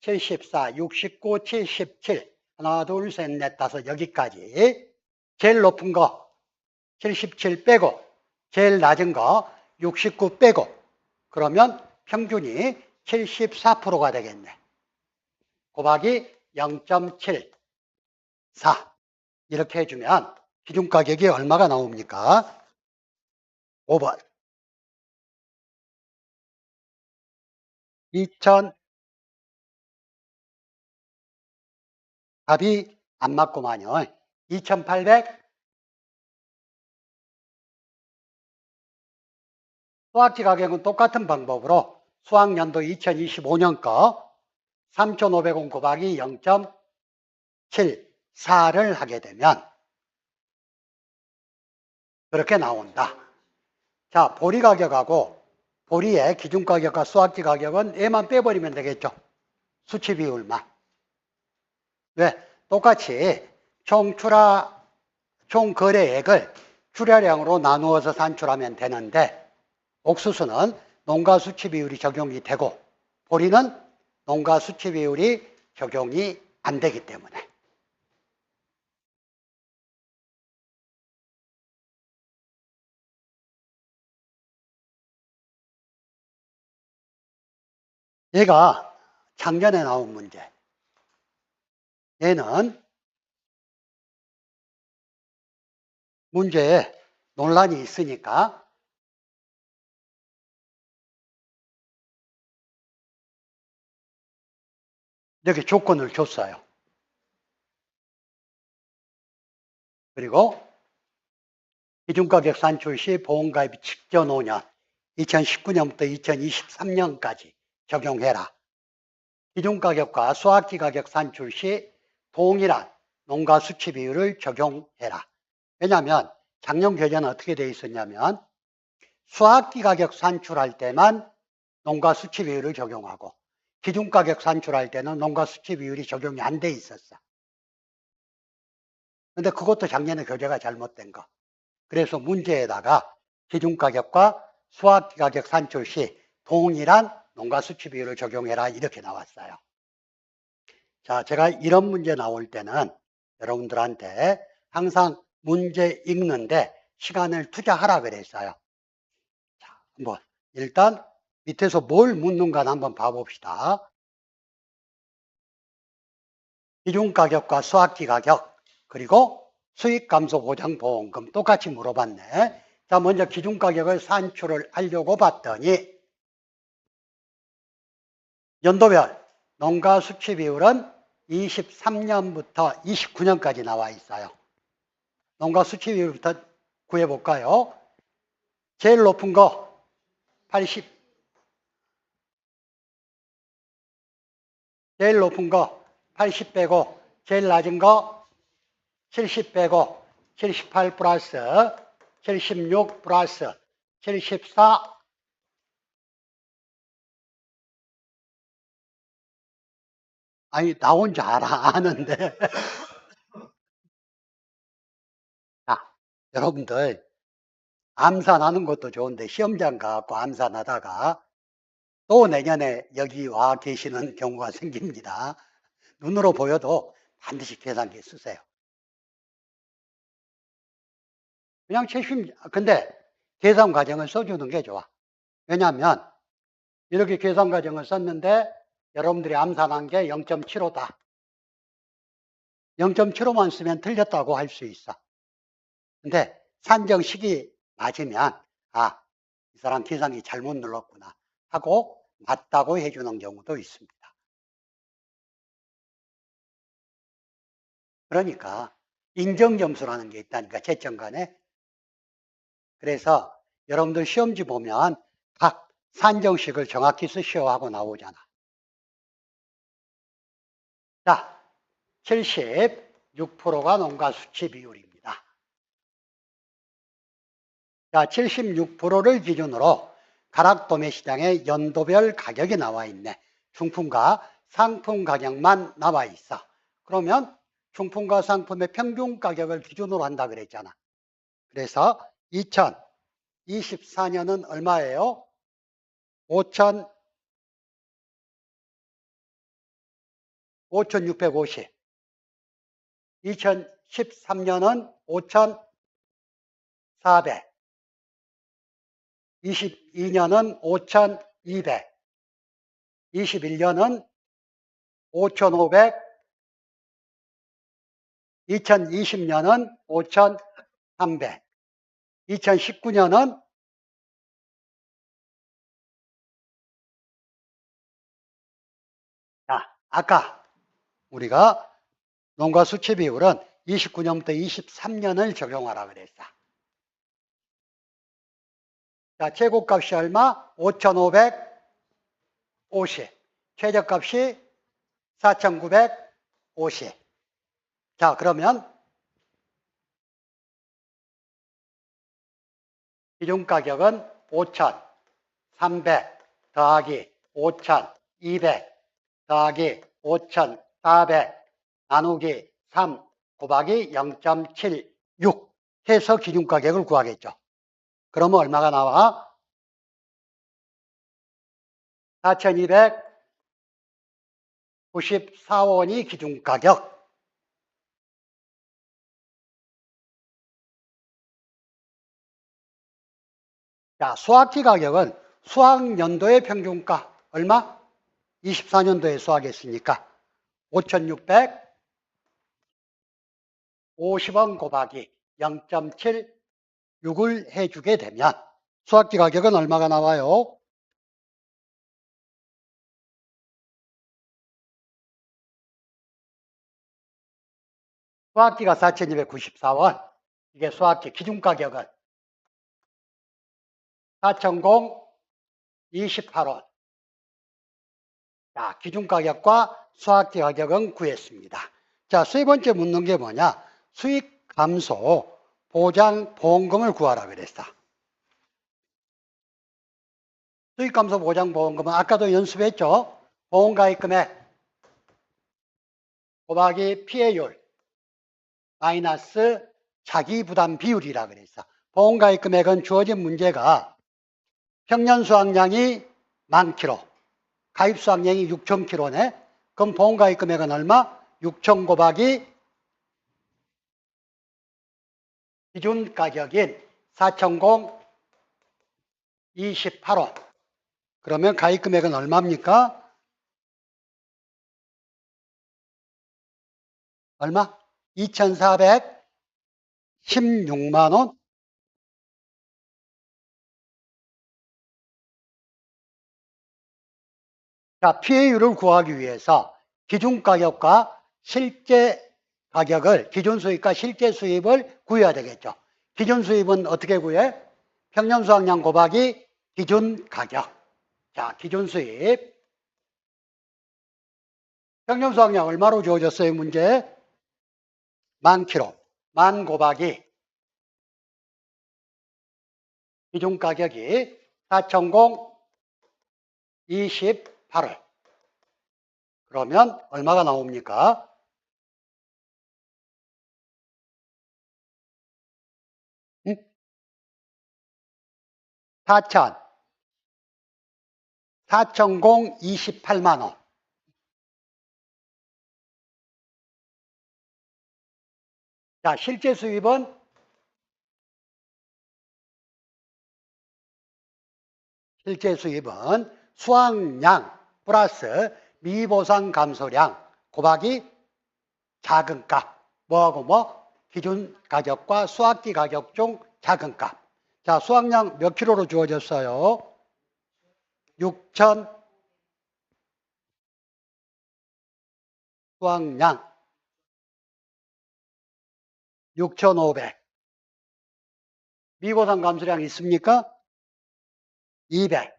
74, 69, 77 하나, 둘, 셋, 넷, 다섯 여기까지 제일 높은 거 77 빼고 제일 낮은 거 69 빼고 그러면 평균이 74%가 되겠네. 곱하기 0.74 이렇게 해주면 기준 가격이 얼마가 나옵니까? 5번 2,000 답이 안 맞구만요. 2,800 수학지 가격은 똑같은 방법으로 수학년도 2025년 거 3,500원 곱하기 0.74를 하게 되면 그렇게 나온다. 자, 보리 가격하고 보리의 기준 가격과 수확기 가격은 얘만 빼버리면 되겠죠. 수치 비율만. 왜? 똑같이 총 거래액을 출하량으로 나누어서 산출하면 되는데 옥수수는 농가 수치 비율이 적용이 되고 보리는 농가 수치 비율이 적용이 안 되기 때문에. 얘가 작년에 나온 문제. 얘는 문제에 논란이 있으니까 이렇게 조건을 줬어요. 그리고 기준가격 산출 시 보험가입 직전 5년, 2019년부터 2023년까지 적용해라. 기준가격과 수확기 가격 산출 시 동일한 농가 수치 비율을 적용해라. 왜냐하면 작년 계좌는 어떻게 되어 있었냐면 수확기 가격 산출할 때만 농가 수치 비율을 적용하고 기준가격 산출할 때는 농가 수치 비율이 적용이 안 돼 있었어. 근데 그것도 작년에 교재가 잘못된 거. 그래서 문제에다가 기준가격과 수확기 가격 산출 시 동일한 농가 수치 비율을 적용해라 이렇게 나왔어요. 자, 제가 이런 문제 나올 때는 여러분들한테 항상 문제 읽는데 시간을 투자하라 그랬어요. 자, 한번 일단 밑에서 뭘 묻는가 한번 봐봅시다. 기준가격과 수확기 가격 그리고 수익감소보장보험금 똑같이 물어봤네. 자, 먼저 기준가격을 산출을 하려고 봤더니 연도별 농가 수치 비율은 23년부터 29년까지 나와 있어요. 농가 수치 비율부터 구해볼까요? 제일 높은 거 80, 제일 높은 거 80 빼고 제일 낮은 거 70 빼고 78 플러스 76 플러스 74 아니 나 혼자 아는데 자, 여러분들 암산하는 것도 좋은데 시험장 가갖고 암산하다가 또 내년에 여기 와 계시는 경우가 생깁니다. 눈으로 보여도 반드시 계산기 쓰세요. 그냥 근데 계산 과정을 써주는 게 좋아. 왜냐하면 이렇게 계산 과정을 썼는데 여러분들이 암산한 게 0.75다. 0.75만 쓰면 틀렸다고 할 수 있어. 근데 산정 시기 맞으면 아, 이 사람 계산기 잘못 눌렀구나 하고 맞다고 해주는 경우도 있습니다. 그러니까 인정점수라는 게 있다니까 채점간에. 그래서 여러분들 시험지 보면 각 산정식을 정확히 쓰시오 하고 나오잖아. 자, 76%가 농가 수치 비율입니다. 자, 76%를 기준으로 가락 도매 시장의 연도별 가격이 나와 있네. 중품과 상품 가격만 나와 있어. 그러면 중품과 상품의 평균 가격을 기준으로 한다 그랬잖아. 그래서 2024년은 얼마예요? 5,650. 2013년은 5,400. 22년은 5,200. 21년은 5,500. 2020년은 5,300. 2019년은 자, 아까 우리가 농가 수치 비율은 29년부터 23년을 적용하라 그랬어. 자, 최고값이 얼마? 5,550. 최저값이 4,950. 자, 그러면 기준가격은 5,300 더하기 5,200 더하기 5,400 나누기 3 곱하기 0.76 해서 기준가격을 구하겠죠. 그러면 얼마가 나와? 4,294원이 기준가격. 자, 수학기 가격은 수학연도의 평균가 얼마? 24년도에 수학했으니까 5,650원 곱하기 0.76을 해주게 되면 수학기 가격은 얼마가 나와요? 수학기가 4,294원. 이게 수학기 기준가격은 4,028원. 자, 기준가격과 수학기 가격은 구했습니다. 자, 세 번째 묻는 게 뭐냐? 수익 감소 보장 보험금을 구하라 그랬어. 수익 감소 보장 보험금은 아까도 연습했죠? 보험가입 금액 곱하기 피해율 마이너스 자기 부담 비율이라 그랬어. 보험가입 금액은 주어진 문제가 평년 수확량이 10,000kg, 가입 수확량이 6,000kg네. 그럼 보험가입 금액은 얼마? 6,000 곱하기 기준 가격인 4,028원. 그러면 가입 금액은 얼마입니까? 얼마? 2,416만 원. 자, 피해율을 구하기 위해서 기준가격과 실제 가격을, 기준수입과 실제 수입을 구해야 되겠죠. 기준수입은 어떻게 구해? 평년수확량 곱하기 기준가격. 자, 기준수입. 평년수확량 얼마로 주어졌어요, 문제? 10,000kg. 10,000 곱하기 기준가격이 4,028원. 그러면 얼마가 나옵니까? 4,028만 원. 자, 실제 수입은 수확량 플러스 미보상 감소량 곱하기 작은 값. 뭐하고 뭐? 기준 가격과 수확기 가격 중 작은 값. 자, 수확량 몇 킬로로 주어졌어요? 6,000 수확량 6,500. 미보상 감소량 있습니까? 200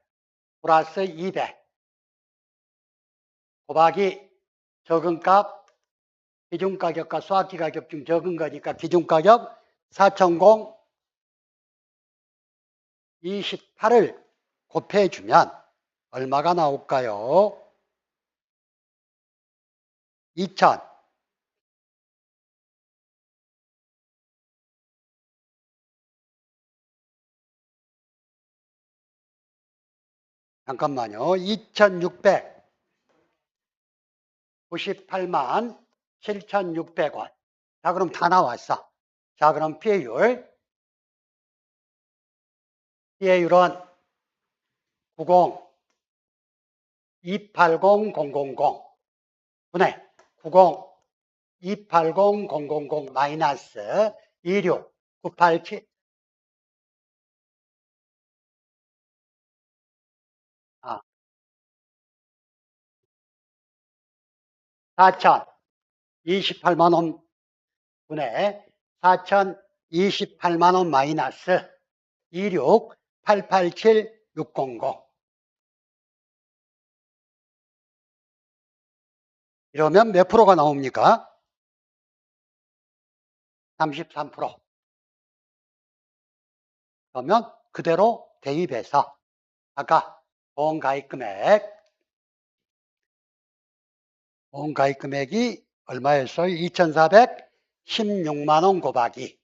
플러스 200 곱하기 적은 값 기준가격과 수확기 가격 중 적은 거니까 기준가격 4,028을 곱해주면 얼마가 나올까요? 2,000. 잠깐만요. 2,698만 7,600원. 자, 그럼 다 나왔어. 자, 그럼 피해율은 90 280000 분의 90 280000 마이너스 26 987 4,028만 원 분의 4,028만 원 마이너스 26 887 600. 이러면 몇 프로가 나옵니까? 33%. 그러면 그대로 대입해서 아까 보험가입 금액이 얼마였어요? 2,416만 원 곱하기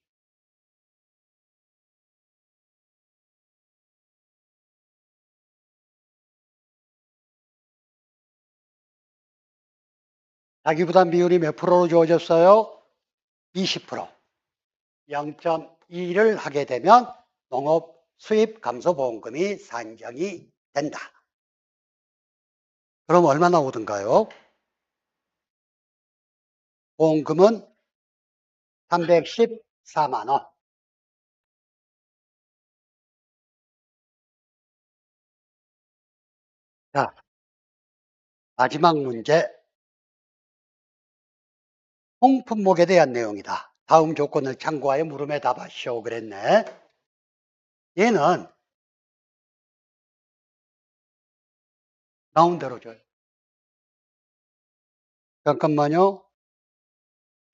자기부담 비율이 몇 프로로 주어졌어요? 20%. 0.2를 하게 되면 농업 수입 감소 보험금이 산정이 된다. 그럼 얼마 나오던가요? 보험금은 314만 원. 자, 마지막 문제. 홍품목에 대한 내용이다. 다음 조건을 참고하여 물음에 답하시오 그랬네. 얘는 나온 대로 줘요. 잠깐만요.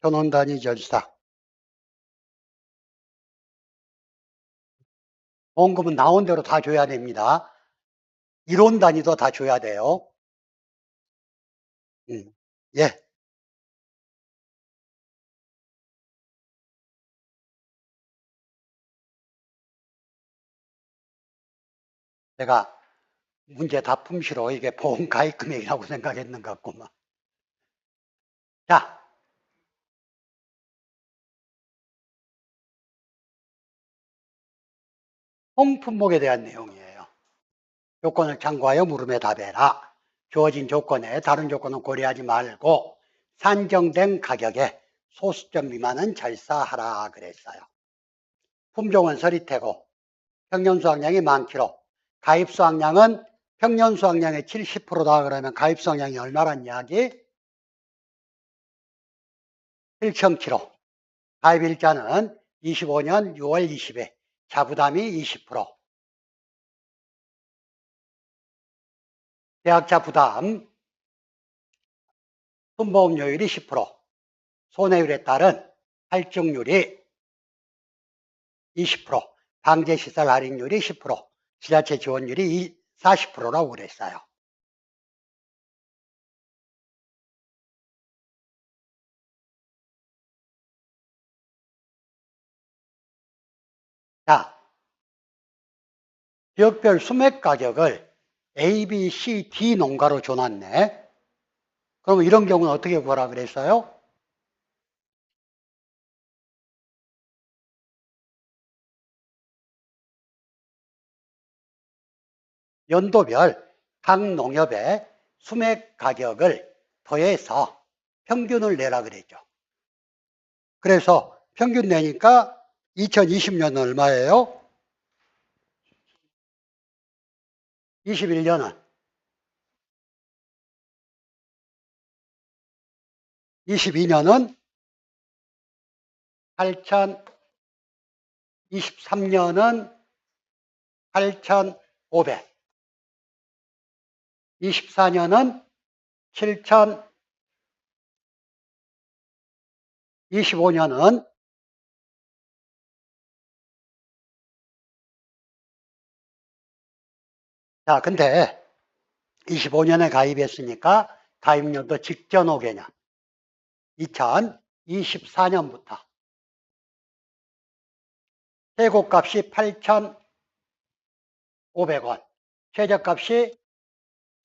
전원 단위 절사. 보험금은 나온 대로 다 줘야 됩니다. 이론 단위도 다 줘야 돼요. 예. 제가 문제 다 품시로 이게 보험 가입 금액이라고 생각했는 것 같구만. 자, 홍품목에 대한 내용이에요. 조건을 참고하여 물음에 답해라. 주어진 조건에 다른 조건은 고려하지 말고 산정된 가격에 소수점 미만은 절사하라 그랬어요. 품종은 서리태고 평년 수확량이 많기로 가입 수확량은 평년 수확량의 70%다 그러면 가입 수확량이 얼마란 이야기? 1,000kg. 가입 일자는 25년 6월 20일. 자부담이 20%. 계약자 부담, 순보험료율이 10%, 손해율에 따른 할증률이 20%, 방제시설 할인율이 10%, 지자체 지원율이 40%라고 그랬어요. 자, 지역별 수맥 가격을 A, B, C, D 농가로 줘놨네. 그러면 이런 경우는 어떻게 구하라 그랬어요? 연도별 각 농협의 수맥 가격을 더해서 평균을 내라 그랬죠. 그래서 평균 내니까 2020년은 얼마예요? 21년은 22년은 8,000, 23년은 8,500, 24년은 7,000, 25년은 자, 근데 25년에 가입했으니까 가입년도 직전 5개년 2024년부터 최고값이 8,500원, 최저값이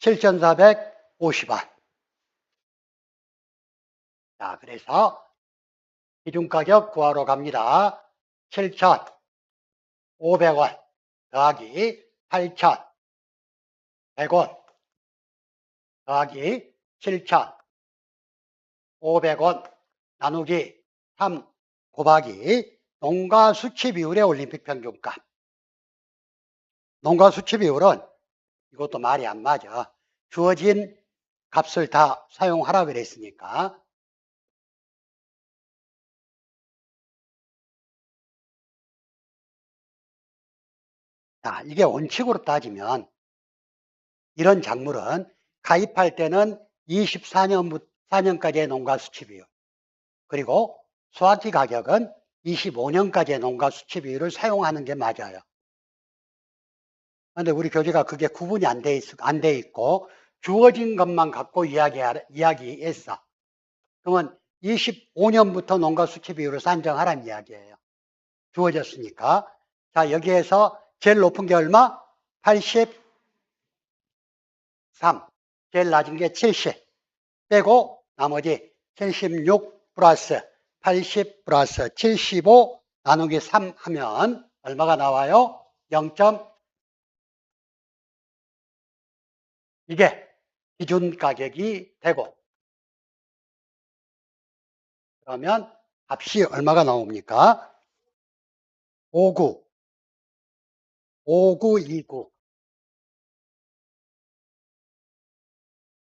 7,450원. 자, 그래서 기준가격 구하러 갑니다. 7,500원 더하기 8,100원 더하기 7,500원 나누기 3 곱하기 농가 수치 비율의 올림픽 평균값. 농가 수치 비율은 이것도 말이 안 맞아. 주어진 값을 다 사용하라 그랬으니까. 자, 이게 원칙으로 따지면 이런 작물은 가입할 때는 24년부터 4년까지의 농가 수치 비율, 그리고 수확기 가격은 25년까지의 농가 수치 비율을 사용하는 게 맞아요. 근데 우리 교재가 그게 구분이 안 돼 있고 주어진 것만 갖고 이야기했어. 그러면 25년부터 농가 수치 비율을 산정하라는 이야기예요. 주어졌으니까. 자, 여기에서 제일 높은 게 얼마? 83. 제일 낮은 게 70. 빼고 나머지 76 플러스 80 플러스 75 나누기 3 하면 얼마가 나와요? 0. 이게 기준 가격이 되고, 그러면 값이 얼마가 나옵니까? 59, 5929.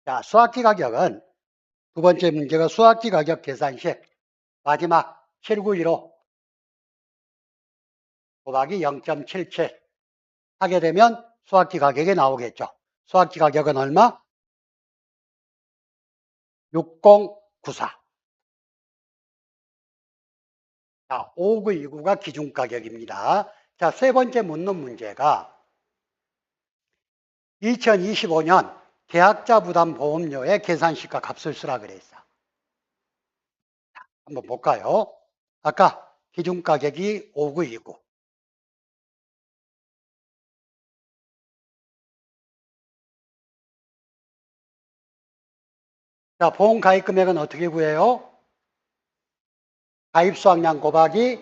자, 수확기 가격은 두 번째 문제가 수확기 가격 계산식 마지막 7915 곱하기 0.77 하게 되면 수확기 가격이 나오겠죠. 수확기 가격은 얼마? 6094. 자, 5929가 기준 가격입니다. 자, 세 번째 묻는 문제가 2025년 계약자 부담 보험료의 계산식과 값을 쓰라 그랬어. 한번 볼까요? 아까 기준 가격이 5929. 자, 보험 가입 금액은 어떻게 구해요? 가입 수확량 곱하기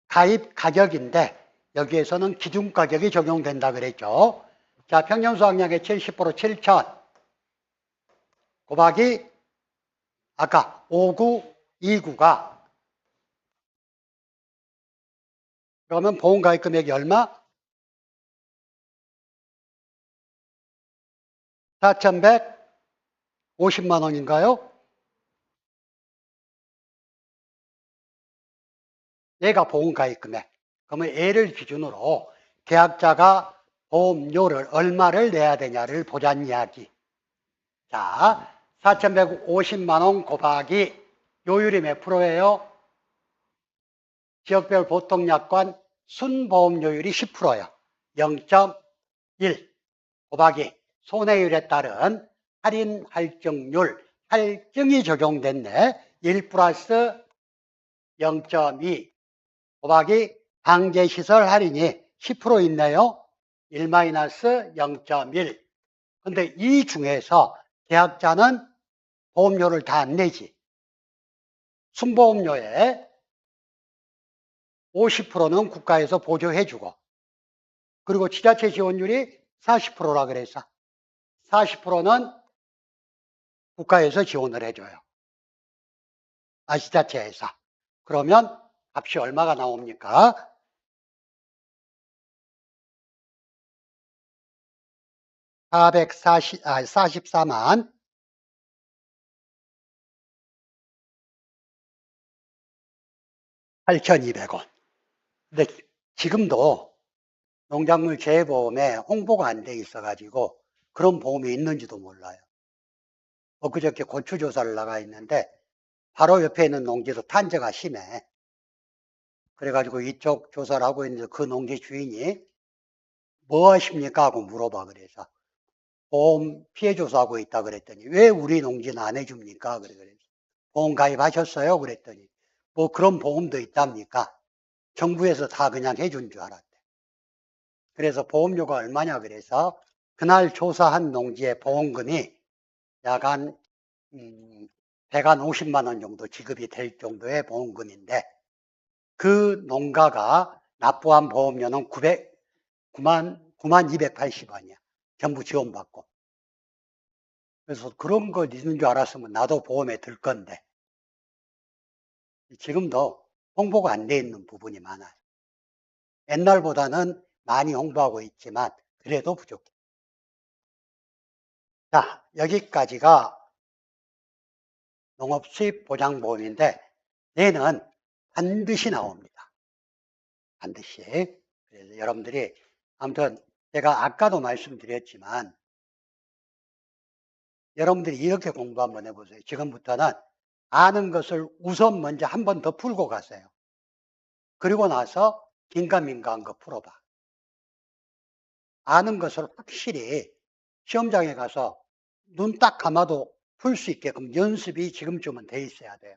가입 가격인데 여기에서는 기준 가격이 적용된다 그랬죠. 자, 평년 수확량의 70% 7,000 곱하기 아까 5929가 그러면 보험 가입 금액이 얼마? 4,150만 원인가요? 얘가 보험 가입 금액. 그러면 얘를 기준으로 계약자가 보험료를 얼마를 내야 되냐를 보자는 이야기. 자, 4,150만 원 곱하기 요율이 몇 프로예요? 지역별 보통약관 순보험료율이 10%예요. 0.1 곱하기 손해율에 따른 할인 할증률, 할증이 적용됐네. 1 플러스 0.2 곱하기 강제시설 할인이 10% 있네요. 1 마이너스 0.1. 근데 이 중에서 계약자는 보험료를 다 안 내지. 순보험료에 50%는 국가에서 보조해주고, 그리고 지자체 지원율이 40%라 그래서 40%는 국가에서 지원을 해줘요. 지자체에서. 그러면 값이 얼마가 나옵니까? 44만 8,200원. 근데 지금도 농작물 재해보험에 홍보가 안 돼 있어가지고 그런 보험이 있는지도 몰라요. 엊그저께 고추조사를 나가 있는데 바로 옆에 있는 농지도 탄저가 심해. 그래가지고 이쪽 조사를 하고 있는데 그 농지 주인이 뭐 하십니까? 하고 물어봐. 그래서 보험 피해 조사하고 있다 그랬더니 왜 우리 농지는 안 해줍니까? 그래서 보험 가입하셨어요? 그랬더니 뭐 그런 보험도 있답니까? 정부에서 다 그냥 해준 줄 알았대. 그래서 보험료가 얼마냐 그래서 그날 조사한 농지의 보험금이 약 한 150만 원 정도 지급이 될 정도의 보험금인데 그 농가가 납부한 보험료는 9만 280원이야. 전부 지원받고. 그래서 그런 거 있는 줄 알았으면 나도 보험에 들 건데 지금도 홍보가 안 돼 있는 부분이 많아요. 옛날보다는 많이 홍보하고 있지만 그래도 부족해. 자, 여기까지가 농업수입보장보험인데 얘는 반드시 나옵니다. 반드시. 그래서 여러분들이 아무튼 제가 아까도 말씀드렸지만 여러분들이 이렇게 공부 한번 해보세요. 지금부터는 아는 것을 우선 먼저 한 번 더 풀고 가세요. 그리고 나서 긴가민가한 거 풀어봐. 아는 것을 확실히 시험장에 가서 눈 딱 감아도 풀 수 있게끔 연습이 지금쯤은 돼 있어야 돼요.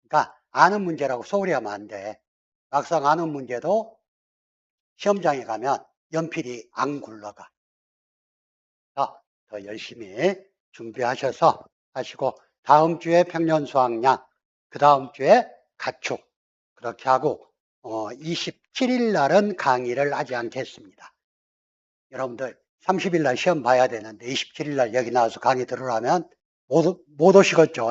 그러니까 아는 문제라고 소홀히 하면 안 돼. 막상 아는 문제도 시험장에 가면 연필이 안 굴러가. 더 열심히 준비하셔서 하시고 다음 주에 평년 수학량, 그다음 주에 가축 그렇게 하고 27일 날은 강의를 하지 않겠습니다. 여러분들 30일 날 시험 봐야 되는데 27일 날 여기 나와서 강의 들으라면 못 오시겠죠?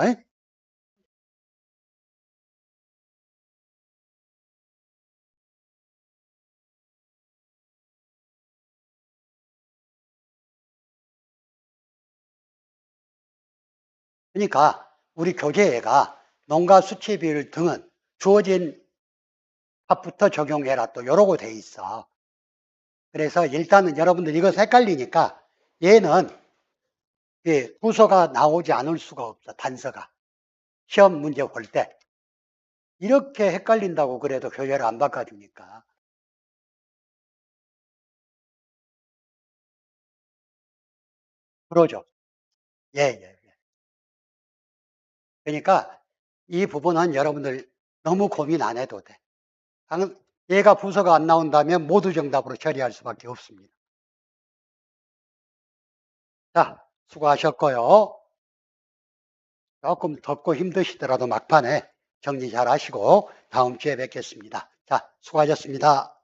그러니까 우리 교재가 농가 수치 비율 등은 주어진 합부터 적용해라 또 이러고 돼 있어. 그래서 일단은 여러분들 이거 헷갈리니까 얘는 부서가 나오지 않을 수가 없어. 단서가. 시험 문제 볼 때. 이렇게 헷갈린다고 그래도 교재를 안 바꿔주니까. 그러죠. 예, 예, 예. 그러니까 이 부분은 여러분들 너무 고민 안 해도 돼. 얘가 부서가 안 나온다면 모두 정답으로 처리할 수밖에 없습니다. 자, 수고하셨고요. 조금 덥고 힘드시더라도 막판에 정리 잘 하시고 다음 주에 뵙겠습니다. 자, 수고하셨습니다.